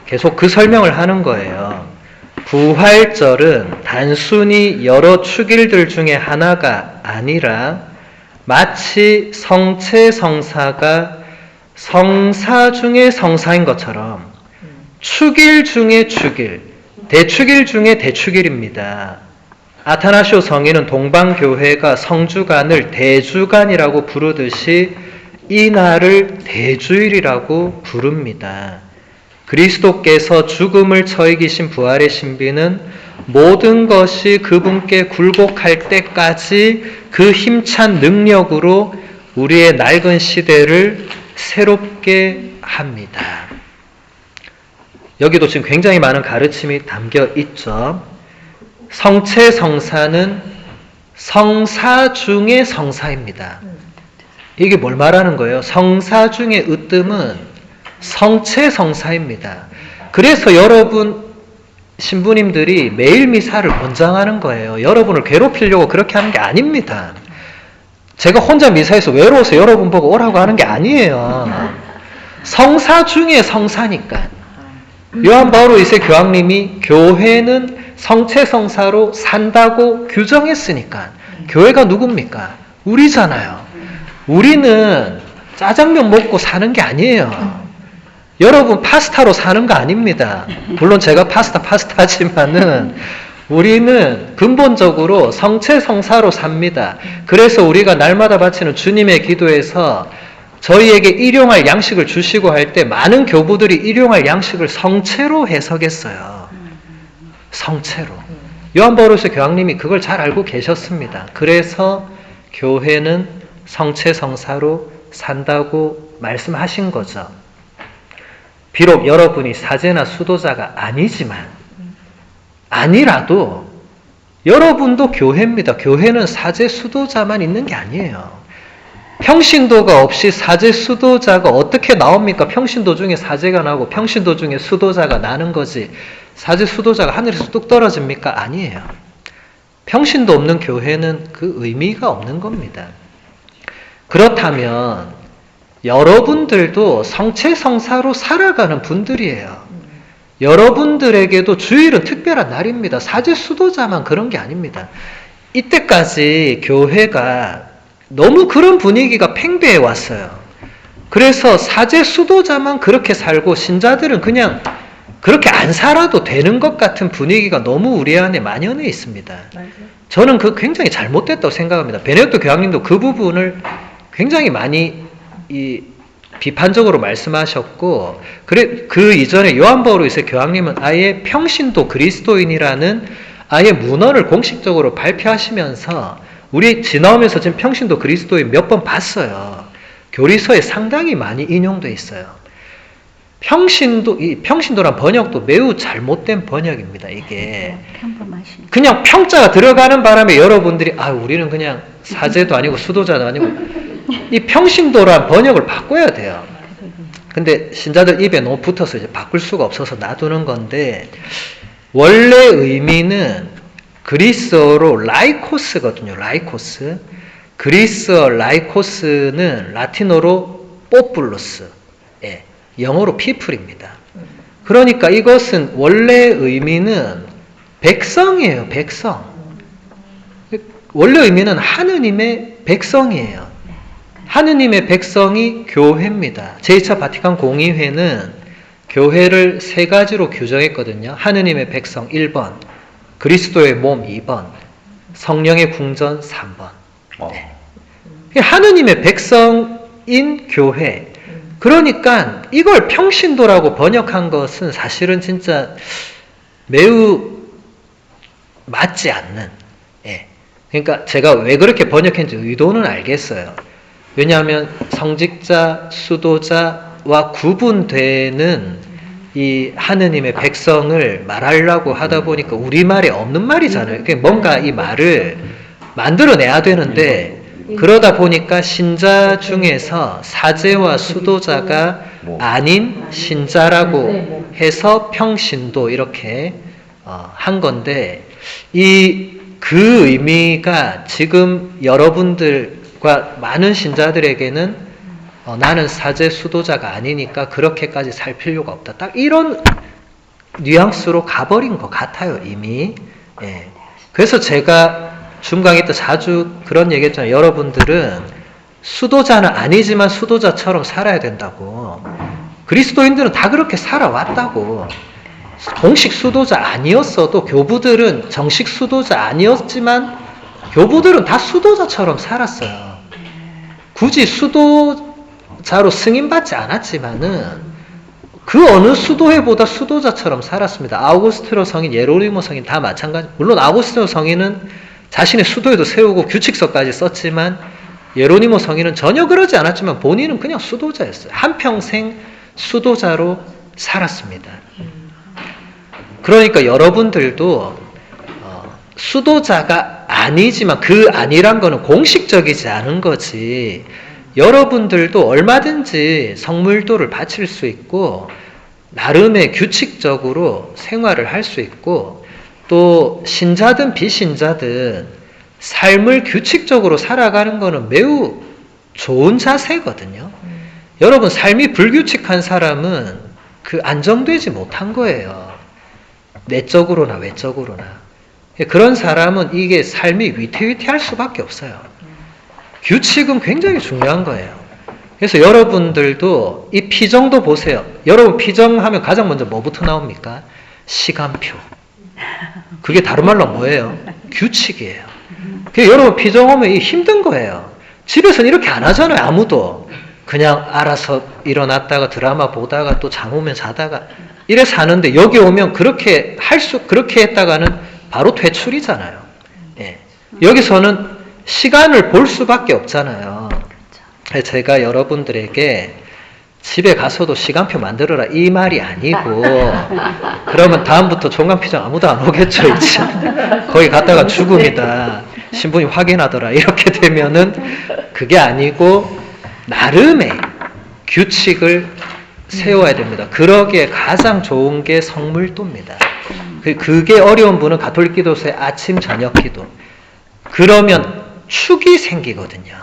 계속 그 설명을 하는 거예요. 부활절은 단순히 여러 축일들 중에 하나가 아니라 마치 성체 성사가 성사 중에 성사인 것처럼 축일 중에 축일, 대축일 중에 대축일입니다. 아타나시오 성인은 동방교회가 성주간을 대주간이라고 부르듯이 이 날을 대주일이라고 부릅니다. 그리스도께서 죽음을 처 이기신 부활의 신비는 모든 것이 그분께 굴복할 때까지 그 힘찬 능력으로 우리의 낡은 시대를 새롭게 합니다. 여기도 지금 굉장히 많은 가르침이 담겨 있죠. 성체 성사는 성사 중의 성사입니다. 이게 뭘 말하는 거예요? 성사 중의 으뜸은 성체 성사입니다. 그래서 여러분 신부님들이 매일 미사를 권장하는 거예요. 여러분을 괴롭히려고 그렇게 하는 게 아닙니다. 제가 혼자 미사에서 외로워서 여러분 보고 오라고 하는 게 아니에요. 성사 중에 성사니까. 요한 바오로 2세 교황님이 교회는 성체 성사로 산다고 규정했으니까 교회가 누굽니까? 우리잖아요. 우리는 짜장면 먹고 사는 게 아니에요. 여러분 파스타로 사는 거 아닙니다. 물론 제가 파스타지만은 우리는 근본적으로 성체 성사로 삽니다. 그래서 우리가 날마다 바치는 주님의 기도에서 저희에게 일용할 양식을 주시고 할 때 많은 교부들이 일용할 양식을 성체로 해석했어요. 성체로. 요한 바오로스 교황님이 그걸 잘 알고 계셨습니다. 그래서 교회는 성체 성사로 산다고 말씀하신 거죠. 비록 여러분이 사제나 수도자가 아니라도 여러분도 교회입니다. 교회는 사제 수도자만 있는 게 아니에요. 평신도가 없이 사제 수도자가 어떻게 나옵니까? 평신도 중에 사제가 나오고 평신도 중에 수도자가 나는 거지. 사제 수도자가 하늘에서 뚝 떨어집니까? 아니에요. 평신도 없는 교회는 그 의미가 없는 겁니다. 그렇다면 여러분들도 성체성사로 살아가는 분들이에요. 여러분들에게도 주일은 특별한 날입니다. 사제 수도자만 그런 게 아닙니다. 이때까지 교회가 너무 그런 분위기가 팽배해 왔어요. 그래서 사제 수도자만 그렇게 살고 신자들은 그냥 그렇게 안 살아도 되는 것 같은 분위기가 너무 우리 안에 만연해 있습니다. 저는 그 굉장히 잘못됐다고 생각합니다. 베네딕토 교황님도 그 부분을 굉장히 많이 비판적으로 말씀하셨고, 그 이전에 요한 바오로 2세 교황님은 아예 평신도 그리스도인이라는 아예 문헌을 공식적으로 발표하시면서 우리 지나오면서 지금 평신도 그리스도인 몇 번 봤어요. 교리서에 상당히 많이 인용돼 있어요. 평신도란 번역도 매우 잘못된 번역입니다. 이게 그냥 평자가 들어가는 바람에 여러분들이 우리는 그냥 사제도 아니고 수도자도 아니고 이 평신도란 번역을 바꿔야 돼요. 근데 신자들 입에 너무 붙어서 이제 바꿀 수가 없어서 놔두는 건데, 원래 의미는 그리스어로 라이코스거든요. 라이코스. 그리스어 라이코스는 라틴어로 뽀플루스, 영어로 피플입니다. 그러니까 이것은 원래 의미는 백성이에요. 백성. 원래 의미는 하느님의 백성이에요. 하느님의 백성이 교회입니다. 제2차 바티칸 공의회는 교회를 세 가지로 규정했거든요. 하느님의 백성 1번, 그리스도의 몸 2번, 성령의 궁전 3번. 하느님의 백성인 교회. 그러니까 이걸 평신도라고 번역한 것은 사실은 진짜 매우 맞지 않는. 그러니까 제가 왜 그렇게 번역했는지 의도는 알겠어요. 왜냐하면 성직자, 수도자, 신자와 구분되는 이 하느님의 백성을 말하려고 하다 보니까 우리말에 없는 말이잖아요. 뭔가 이 말을 만들어내야 되는데 그러다 보니까 신자 중에서 사제와 수도자가 아닌 신자라고 해서 평신도 이렇게 한 건데 그 의미가 지금 여러분들과 많은 신자들에게는 나는 사제 수도자가 아니니까 그렇게까지 살 필요가 없다. 딱 이런 뉘앙스로 가버린 것 같아요, 이미. 예. 그래서 제가 중강에 때 자주 그런 얘기 했잖아요. 여러분들은 수도자는 아니지만 수도자처럼 살아야 된다고. 그리스도인들은 다 그렇게 살아왔다고. 공식 수도자 아니었어도 교부들은 정식 수도자 아니었지만 교부들은 다 수도자처럼 살았어요. 굳이 수도자로 승인받지 않았지만은 그 어느 수도회보다 수도자처럼 살았습니다. 아우구스티노 성인, 예로니모 성인 다 마찬가지. 물론 아우구스티노 성인은 자신의 수도회도 세우고 규칙서까지 썼지만 예로니모 성인은 전혀 그러지 않았지만 본인은 그냥 수도자였어요. 한평생 수도자로 살았습니다. 그러니까 여러분들도 수도자가 아니지만 그 아니란 거는 공식적이지 않은 거지. 여러분들도 얼마든지 성물도를 바칠 수 있고 나름의 규칙적으로 생활을 할 수 있고 또 신자든 비신자든 삶을 규칙적으로 살아가는 거는 매우 좋은 자세거든요. 여러분 삶이 불규칙한 사람은 그 안정되지 못한 거예요. 내적으로나 외적으로나. 그런 사람은 이게 삶이 위태위태할 수밖에 없어요. 규칙은 굉장히 중요한 거예요. 그래서 여러분들도 이 피정도 보세요. 여러분 피정하면 가장 먼저 뭐부터 나옵니까? 시간표. 그게 다른 말로 뭐예요? 규칙이에요. 여러분 피정 오면 힘든 거예요. 집에서는 이렇게 안 하잖아요. 아무도. 그냥 알아서 일어났다가 드라마 보다가 또 잠 오면 자다가 이래 사는데 여기 오면 그렇게 했다가는 바로 퇴출이잖아요. 예. 여기서는 시간을 볼 수밖에 없잖아요. 제가 여러분들에게 집에 가서도 시간표 만들어라 이 말이 아니고 그러면 다음부터 종강피정 아무도 안 오겠죠. 이제. 거기 갔다가 죽음이다. 신부님 확인하더라. 이렇게 되면은 그게 아니고 나름의 규칙을 세워야 됩니다. 그러기에 가장 좋은 게 성물도입니다. 그게 어려운 분은 가톨릭 기도소의 아침 저녁 기도. 그러면 축이 생기거든요.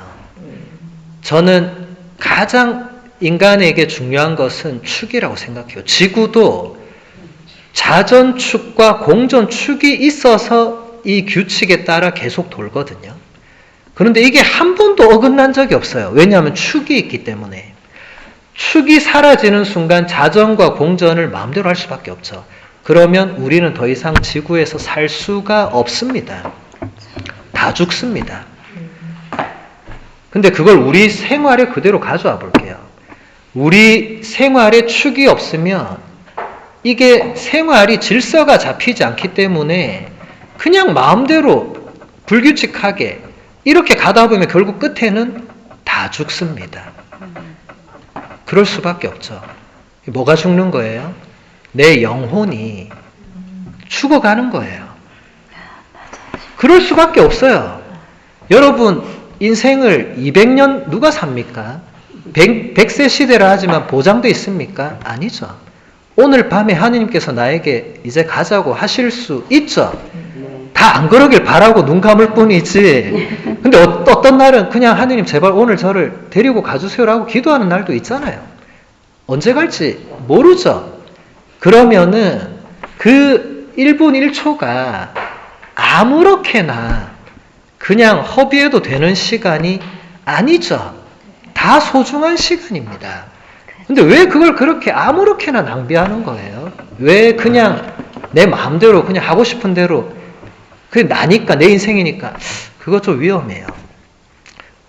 저는 가장 인간에게 중요한 것은 축이라고 생각해요. 지구도 자전축과 공전축이 있어서 이 규칙에 따라 계속 돌거든요. 그런데 이게 한 번도 어긋난 적이 없어요. 왜냐하면 축이 있기 때문에. 축이 사라지는 순간 자전과 공전을 마음대로 할 수밖에 없죠. 그러면 우리는 더 이상 지구에서 살 수가 없습니다. 다 죽습니다. 근데 그걸 우리 생활에 그대로 가져와 볼게요. 우리 생활에 축이 없으면 이게 생활이 질서가 잡히지 않기 때문에 그냥 마음대로 불규칙하게 이렇게 가다 보면 결국 끝에는 다 죽습니다. 그럴 수밖에 없죠. 뭐가 죽는 거예요? 내 영혼이 죽어가는 거예요. 그럴 수밖에 없어요. 여러분 인생을 200년 누가 삽니까? 100세 시대라 하지만 보장돼 있습니까? 아니죠. 오늘 밤에 하느님께서 나에게 이제 가자고 하실 수 있죠. 다 안 그러길 바라고 눈 감을 뿐이지. 근데 어떤 날은 그냥 하느님 제발 오늘 저를 데리고 가주세요라고 기도하는 날도 있잖아요. 언제 갈지 모르죠. 그러면은 그 1분 1초가 아무렇게나 그냥 허비해도 되는 시간이 아니죠. 다 소중한 시간입니다. 근데 왜 그걸 그렇게 아무렇게나 낭비하는 거예요? 왜 그냥 내 마음대로 그냥 하고 싶은 대로 그게 나니까 내 인생이니까 그거 좀 위험해요.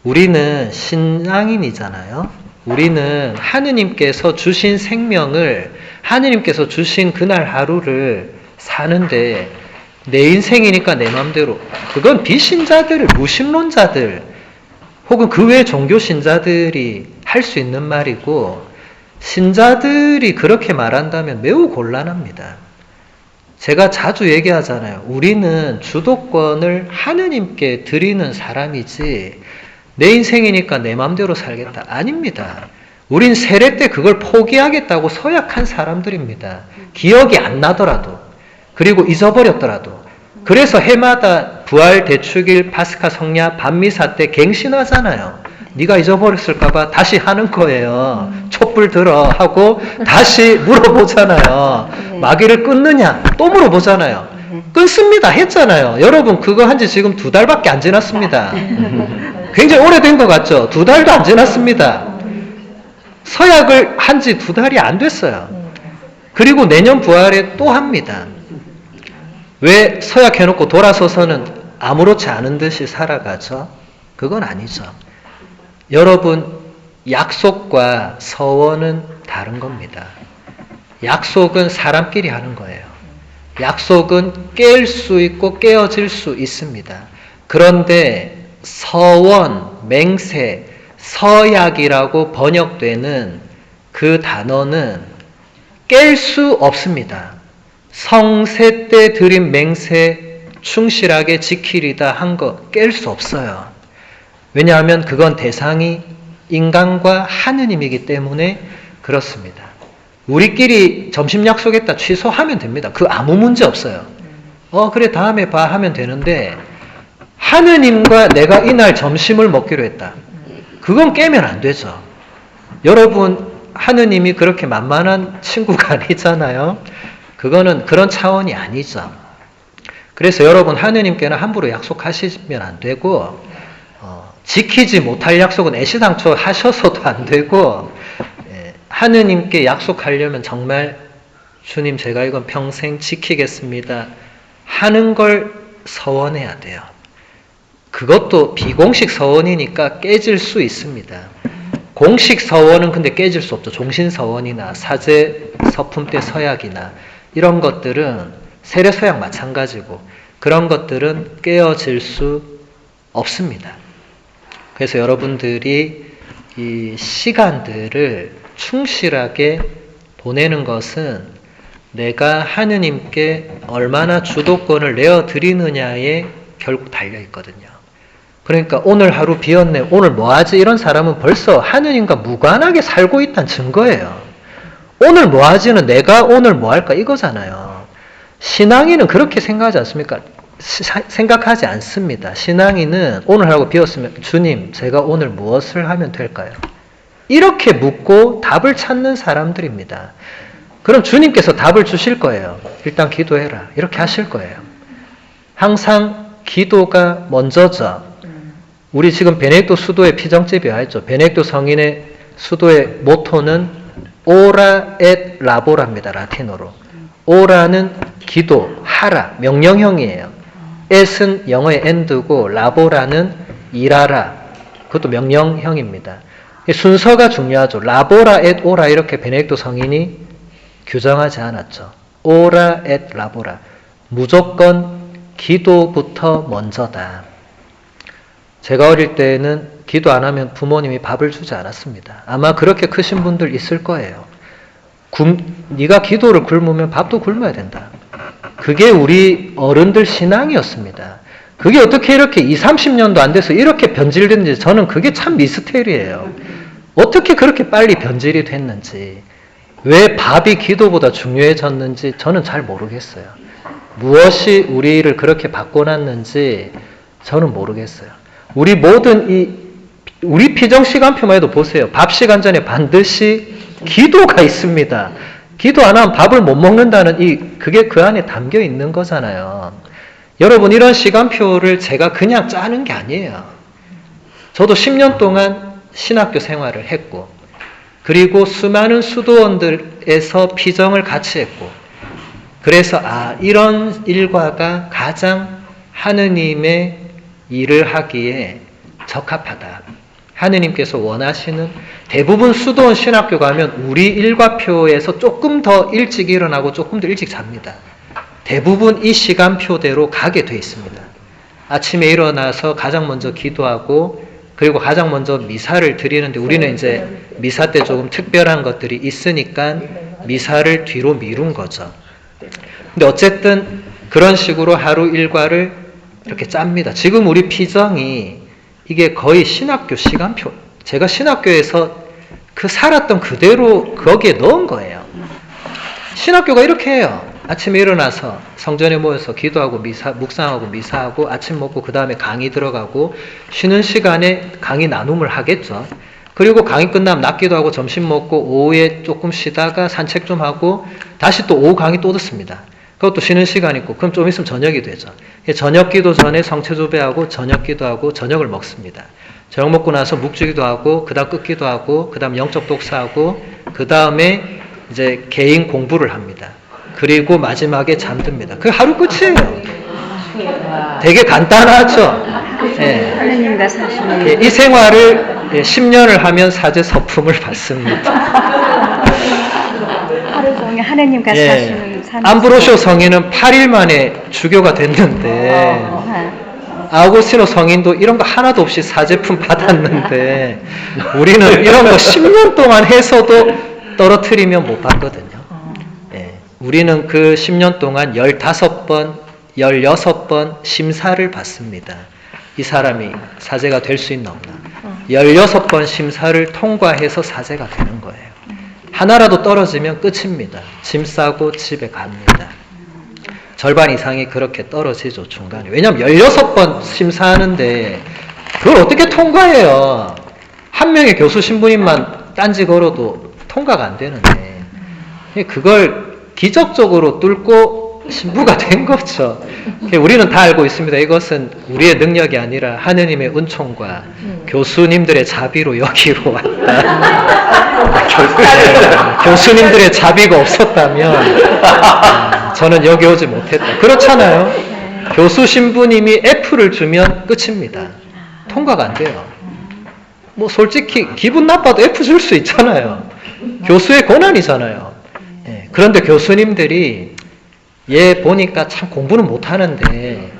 우리는 신앙인이잖아요. 우리는 하느님께서 주신 생명을 하느님께서 주신 그날 하루를 사는데 내 인생이니까 내 마음대로 그건 비신자들, 무신론자들 혹은 그 외 종교 신자들이 할 수 있는 말이고 신자들이 그렇게 말한다면 매우 곤란합니다. 제가 자주 얘기하잖아요. 우리는 주도권을 하느님께 드리는 사람이지 내 인생이니까 내 마음대로 살겠다. 아닙니다. 우린 세례 때 그걸 포기하겠다고 서약한 사람들입니다. 기억이 안 나더라도, 그리고 잊어버렸더라도. 그래서 해마다 부활, 대축일, 파스카, 성야, 밤미사 때 갱신하잖아요. 네가 잊어버렸을까봐 다시 하는 거예요. 촛불 들어 하고 다시 물어보잖아요. 마귀를 끊느냐? 또 물어보잖아요. 끊습니다. 했잖아요. 여러분 그거 한 지 지금 2달밖에 안 지났습니다. 굉장히 오래된 것 같죠? 2달도 안 지났습니다. 서약을 한 지 2달이 안 됐어요. 그리고 내년 부활에 또 합니다. 왜 서약해놓고 돌아서서는 아무렇지 않은 듯이 살아가죠? 그건 아니죠. 여러분, 약속과 서원은 다른 겁니다. 약속은 사람끼리 하는 거예요. 약속은 깰 수 있고 깨어질 수 있습니다. 그런데 서원, 맹세, 서약이라고 번역되는 그 단어는 깰 수 없습니다. 성세 때 드린 맹세 충실하게 지키리다 한 거 깰 수 없어요. 왜냐하면 그건 대상이 인간과 하느님이기 때문에 그렇습니다. 우리끼리 점심 약속했다 취소하면 됩니다. 그 아무 문제 없어요. 그래 다음에 봐 하면 되는데 하느님과 내가 이날 점심을 먹기로 했다. 그건 깨면 안 되죠. 여러분 하느님이 그렇게 만만한 친구가 아니잖아요. 그거는 그런 차원이 아니죠. 그래서 여러분 하느님께는 함부로 약속하시면 안 되고 지키지 못할 약속은 애시당초 하셔서도 안 되고 하느님께 약속하려면 정말 주님 제가 이건 평생 지키겠습니다 하는 걸 서원해야 돼요. 그것도 비공식 서원이니까 깨질 수 있습니다. 공식 서원은 근데 깨질 수 없죠. 종신서원이나 사제 서품 때 서약이나 이런 것들은 세례 서약 마찬가지고 그런 것들은 깨어질 수 없습니다. 그래서 여러분들이 이 시간들을 충실하게 보내는 것은 내가 하느님께 얼마나 주도권을 내어드리느냐에 결국 달려있거든요. 그러니까 오늘 하루 비었네, 오늘 뭐하지? 이런 사람은 벌써 하느님과 무관하게 살고 있다는 증거예요. 오늘 뭐하지는 내가 오늘 뭐할까 이거잖아요. 신앙인은 그렇게 생각하지 않습니까? 생각하지 않습니다. 신앙인은 오늘 하고 비웠으면 주님 제가 오늘 무엇을 하면 될까요? 이렇게 묻고 답을 찾는 사람들입니다. 그럼 주님께서 답을 주실 거예요. 일단 기도해라. 이렇게 하실 거예요. 항상 기도가 먼저죠. 우리 지금 베네딕토 수도의 피정집이 와있죠. 베네딕토 성인의 수도의 모토는 오라 엣 라보라입니다. 라틴어로. 오라는 기도, 하라, 명령형이에요. 엣은 영어의 end고 라보라는 일하라. 그것도 명령형입니다. 순서가 중요하죠. 라보라 엣 오라 이렇게 베네딕토 성인이 규정하지 않았죠. 오라 엣 라보라. 무조건 기도부터 먼저다. 제가 어릴 때는 기도 안 하면 부모님이 밥을 주지 않았습니다. 아마 그렇게 크신 분들 있을 거예요. 네가 기도를 굶으면 밥도 굶어야 된다. 그게 우리 어른들 신앙이었습니다. 그게 어떻게 이렇게 20-30년도 안 돼서 이렇게 변질됐는지 저는 그게 참 미스테리예요. 어떻게 그렇게 빨리 변질이 됐는지, 왜 밥이 기도보다 중요해졌는지 저는 잘 모르겠어요. 무엇이 우리를 그렇게 바꿔놨는지 저는 모르겠어요. 우리 모든 우리 피정시간표만 해도 보세요. 밥 시간 전에 반드시 기도가 있습니다. 기도 안 하면 밥을 못 먹는다는 그게 그 안에 담겨 있는 거잖아요. 여러분 이런 시간표를 제가 그냥 짜는 게 아니에요. 저도 10년 동안 신학교 생활을 했고 그리고 수많은 수도원들에서 피정을 같이 했고 그래서 이런 일과가 가장 하느님의 일을 하기에 적합하다. 하느님께서 원하시는 대부분 수도원 신학교 가면 우리 일과표에서 조금 더 일찍 일어나고 조금 더 일찍 잡니다. 대부분 이 시간표대로 가게 돼 있습니다. 아침에 일어나서 가장 먼저 기도하고 그리고 가장 먼저 미사를 드리는데 우리는 이제 미사 때 조금 특별한 것들이 있으니까 미사를 뒤로 미룬 거죠. 근데 어쨌든 그런 식으로 하루 일과를 이렇게 짭니다. 지금 우리 피정이 이게 거의 신학교 시간표, 제가 신학교에서 그 살았던 그대로 거기에 넣은 거예요. 신학교가 이렇게 해요. 아침에 일어나서 성전에 모여서 기도하고 묵상하고 미사하고 아침 먹고 그 다음에 강의 들어가고 쉬는 시간에 강의 나눔을 하겠죠. 그리고 강의 끝나면 낮 기도하고 점심 먹고 오후에 조금 쉬다가 산책 좀 하고 다시 또 오후 강의 또 듣습니다. 그것도 쉬는 시간 있고 그럼 좀 있으면 저녁이 되죠. 저녁 기도 전에 성체조배하고 저녁 기도하고 저녁을 먹습니다. 저녁 먹고 나서 묵주기도 하고 그 다음 끝기도 하고 그 다음 영적 독사하고 그 다음에 이제 개인 공부를 합니다. 그리고 마지막에 잠듭니다. 그게 하루 끝이에요. 되게 간단하죠. 예. 하느님과 사시는 예, 이 생활을 10년을 하면 사제 서품을 받습니다. 하루 종일 하느님과 예. 사시는 삶. 암브로시오 성인은 8일 만에 주교가 됐는데 아우구스티노 성인도 이런 거 하나도 없이 사제품 받았는데 우리는 이런 거 10년 동안 해서도 떨어뜨리면 못 받거든요. 예. 우리는 그 10년 동안 15번, 16번 심사를 받습니다. 이 사람이 사제가 될 수 있나 없나. 16번 심사를 통과해서 사제가 되는 거예요. 하나라도 떨어지면 끝입니다. 짐 싸고 집에 갑니다. 절반 이상이 그렇게 떨어지죠, 중간에. 왜냐하면 16번 심사하는데 그걸 어떻게 통과해요? 한 명의 교수 신부님만 딴지 걸어도 통과가 안 되는데 그걸 기적적으로 뚫고 신부가 된 거죠. 우리는 다 알고 있습니다. 이것은 우리의 능력이 아니라 하느님의 은총과 교수님들의 자비로 여기로 왔다. 교수님들의 자비가 없었다면 저는 여기 오지 못했다. 그렇잖아요. 교수 신부님이 F를 주면 끝입니다. 통과가 안 돼요. 뭐 솔직히 기분 나빠도 F 줄 수 있잖아요. 교수의 권한이잖아요. 예, 그런데 교수님들이 얘 보니까 참 공부는 못하는데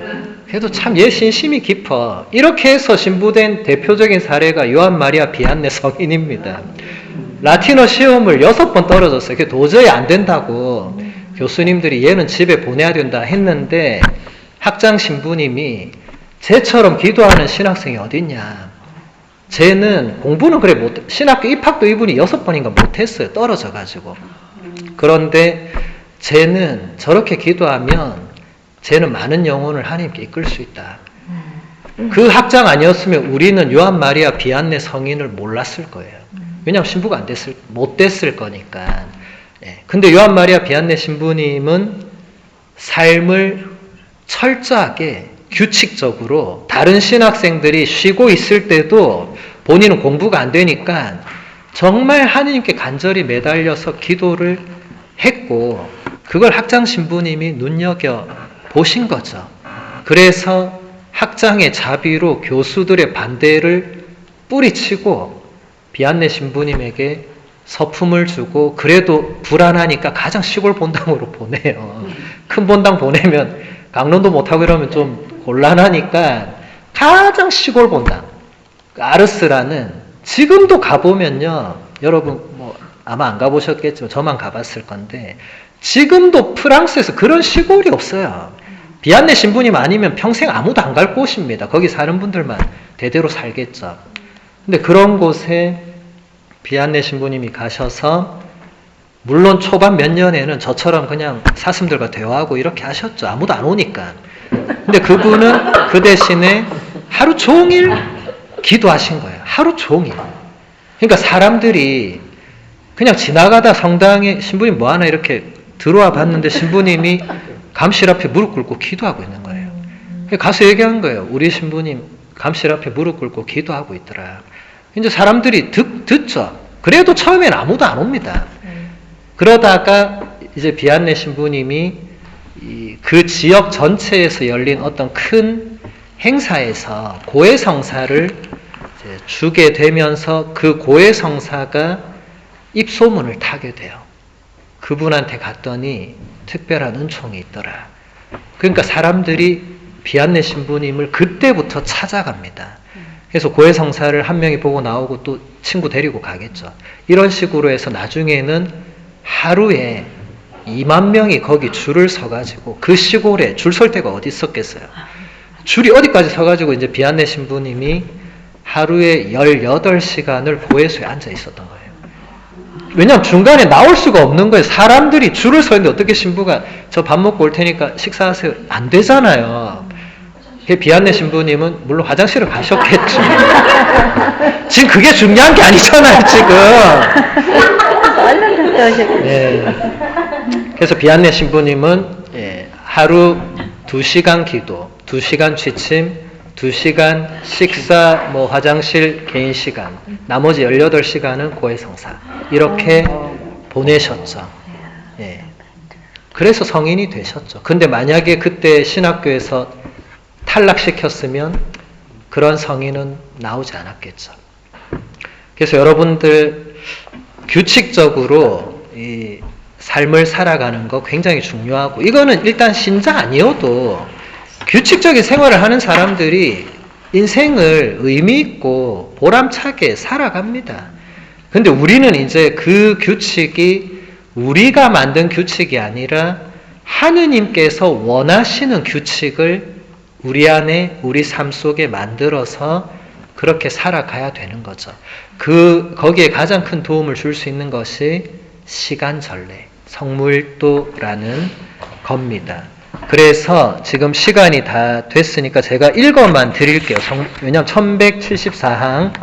그래도 참 얘 신심이 깊어. 이렇게 해서 신부된 대표적인 사례가 요한 마리아 비안네 성인입니다. 라틴어 시험을 6번 떨어졌어요. 그게 도저히 안 된다고 교수님들이 얘는 집에 보내야 된다 했는데 학장 신부님이 쟤처럼 기도하는 신학생이 어딨냐. 쟤는 공부는 그래 신학교 입학도 이분이 6번인가 못했어요. 떨어져가지고. 그런데 쟤는 저렇게 기도하면 쟤는 많은 영혼을 하나님께 이끌 수 있다. 그 학장 아니었으면 우리는 요한 마리아 비안네 성인을 몰랐을 거예요. 왜냐하면 신부가 못 됐을 거니까. 예. 근데 요한 마리아 비안네 신부님은 삶을 철저하게 규칙적으로 다른 신학생들이 쉬고 있을 때도 본인은 공부가 안 되니까 정말 하느님께 간절히 매달려서 기도를 했고 그걸 학장 신부님이 눈여겨 보신 거죠. 그래서 학장의 자비로 교수들의 반대를 뿌리치고 비안네 신부님에게 서품을 주고 그래도 불안하니까 가장 시골 본당으로 보내요. 큰 본당 보내면 강론도 못하고 이러면 좀 곤란하니까 가장 시골 본당 아르스라는 지금도 가보면요. 여러분 뭐 아마 안 가보셨겠지만 저만 가봤을 건데 지금도 프랑스에서 그런 시골이 없어요. 비안네 신부님 아니면 평생 아무도 안 갈 곳입니다. 거기 사는 분들만 대대로 살겠죠. 근데 그런 곳에 비안네 신부님이 가셔서 물론 초반 몇 년에는 저처럼 그냥 사슴들과 대화하고 이렇게 하셨죠. 아무도 안 오니까. 근데 그분은 그 대신에 하루 종일 기도하신 거예요. 하루 종일. 그러니까 사람들이 그냥 지나가다 성당에 신부님 뭐 하나 이렇게 들어와 봤는데 신부님이 감실 앞에 무릎 꿇고 기도하고 있는 거예요. 가서 얘기한 거예요. 우리 신부님 감실 앞에 무릎 꿇고 기도하고 있더라. 이제 사람들이 듣죠. 그래도 처음엔 아무도 안 옵니다. 그러다가 이제 비안네 신부님이 그 지역 전체에서 열린 어떤 큰 행사에서 고해성사를 주게 되면서 그 고해성사가 입소문을 타게 돼요. 그분한테 갔더니 특별한 은총이 있더라. 그러니까 사람들이 비안네 신부님을 그때부터 찾아갑니다. 그래서 고해성사를 한 명이 보고 나오고 또 친구 데리고 가겠죠. 이런 식으로 해서 나중에는 하루에 2만 명이 거기 줄을 서가지고, 그 시골에 줄 설 데가 어디 있었겠어요. 줄이 어디까지 서가지고 이제 비안내 신부님이 하루에 18시간을 고해소에 앉아 있었던 거예요. 왜냐하면 중간에 나올 수가 없는 거예요. 사람들이 줄을 서 있는데 어떻게 신부가 저 밥 먹고 올 테니까 식사하세요. 안 되잖아요. 비안내 신부님은 물론 화장실을 가셨겠죠. 지금 그게 중요한 게 아니잖아요, 지금. 얼른 갔다 오셨고. 네. 그래서 비안내 신부님은 하루 2시간 기도, 2시간 취침, 2시간 식사, 화장실, 개인 시간, 나머지 18시간은 고해성사. 이렇게 보내셨죠. 예. 그래서 성인이 되셨죠. 근데 만약에 그때 신학교에서 탈락시켰으면 그런 성인은 나오지 않았겠죠. 그래서 여러분들 규칙적으로 이 삶을 살아가는 거 굉장히 중요하고, 이거는 일단 신자 아니어도 규칙적인 생활을 하는 사람들이 인생을 의미 있고 보람차게 살아갑니다. 근데 우리는 이제 그 규칙이 우리가 만든 규칙이 아니라 하느님께서 원하시는 규칙을 우리 안에, 우리 삶 속에 만들어서 그렇게 살아가야 되는 거죠. 거기에 가장 큰 도움을 줄 수 있는 것이 시간전례, 성물도라는 겁니다. 그래서 지금 시간이 다 됐으니까 제가 읽어만 드릴게요. 왜냐하면 1174항,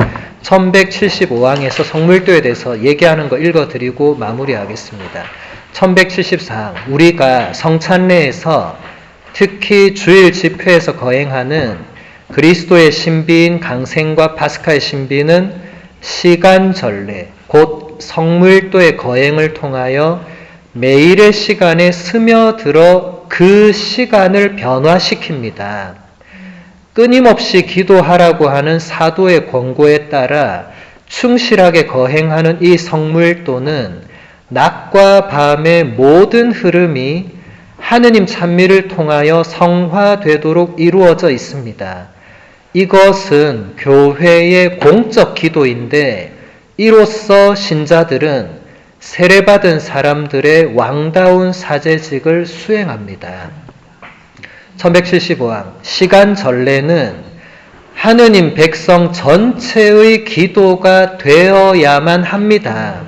1175항에서 성물도에 대해서 얘기하는 거 읽어드리고 마무리하겠습니다. 1174항, 우리가 성찬례에서 특히 주일 집회에서 거행하는 그리스도의 신비인 강생과 파스카의 신비는 시간전례, 곧 성물도의 거행을 통하여 매일의 시간에 스며들어 그 시간을 변화시킵니다. 끊임없이 기도하라고 하는 사도의 권고에 따라 충실하게 거행하는 이 성물도는 낮과 밤의 모든 흐름이 하느님 찬미를 통하여 성화되도록 이루어져 있습니다. 이것은 교회의 공적 기도인데, 이로써 신자들은 세례받은 사람들의 왕다운 사제직을 수행합니다. 1175항, 시간전례는 하느님 백성 전체의 기도가 되어야만 합니다.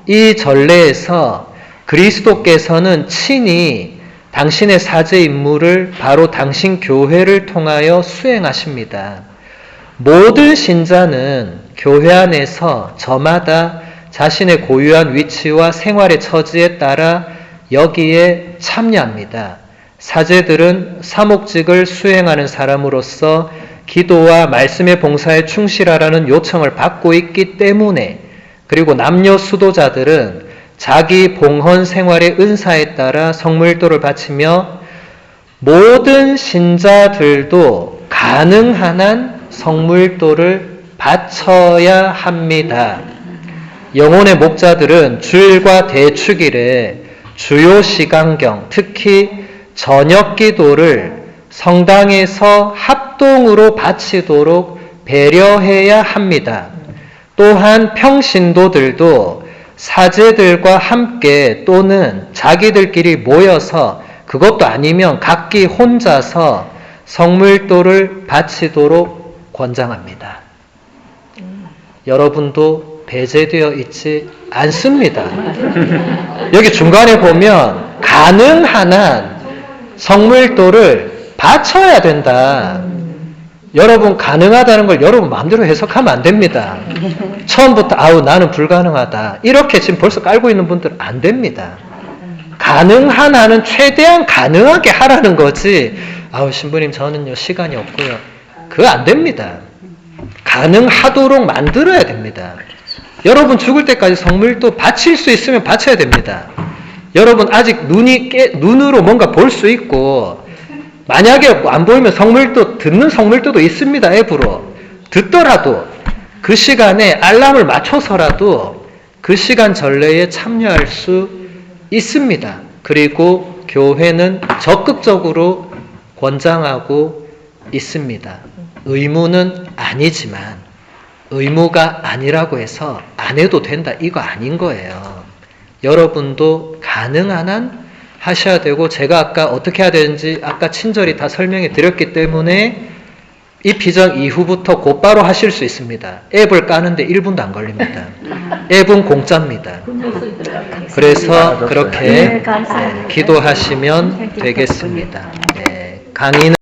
이 전례에서 그리스도께서는 친히 당신의 사제 임무를 바로 당신 교회를 통하여 수행하십니다. 모든 신자는 교회 안에서 저마다 자신의 고유한 위치와 생활의 처지에 따라 여기에 참여합니다. 사제들은 사목직을 수행하는 사람으로서 기도와 말씀의 봉사에 충실하라는 요청을 받고 있기 때문에, 그리고 남녀 수도자들은 자기 봉헌 생활의 은사에 따라 성물도를 바치며 모든 신자들도 가능한 한 성물도를 바쳐야 합니다. 영혼의 목자들은 주일과 대축일에 주요 시간경, 특히 저녁 기도를 성당에서 합동으로 바치도록 배려해야 합니다. 또한 평신도들도 사제들과 함께 또는 자기들끼리 모여서, 그것도 아니면 각기 혼자서 성물도를 바치도록 권장합니다. 여러분도 배제되어 있지 않습니다. 여기 중간에 보면 가능한 한 성물도를 바쳐야 된다. 여러분, 가능하다는 걸 여러분 마음대로 해석하면 안 됩니다. 처음부터 나는 불가능하다, 이렇게 지금 벌써 깔고 있는 분들은 안 됩니다. 가능한 한은 최대한 가능하게 하라는 거지, 신부님 저는요 시간이 없고요, 그거 안 됩니다. 가능하도록 만들어야 됩니다. 여러분 죽을 때까지 성물도 바칠 수 있으면 바쳐야 됩니다. 여러분 아직 눈으로 뭔가 볼 수 있고, 만약에 안 보이면 듣는 성물도도 있습니다. 앱으로 듣더라도 그 시간에 알람을 맞춰서라도 그 시간 전례에 참여할 수 있습니다. 그리고 교회는 적극적으로 권장하고 있습니다. 의무는 아니지만 의무가 아니라고 해서 안 해도 된다 이거 아닌 거예요. 여러분도 가능한 한 하셔야 되고 제가 아까 어떻게 해야 되는지 아까 친절히 다 설명해 드렸기 때문에 이 피정 이후부터 곧바로 하실 수 있습니다. 앱을 까는데 1분도 안 걸립니다. 앱은 공짜입니다. 그래서 그렇게 네, 감사합니다. 기도하시면 되겠습니다. 강의는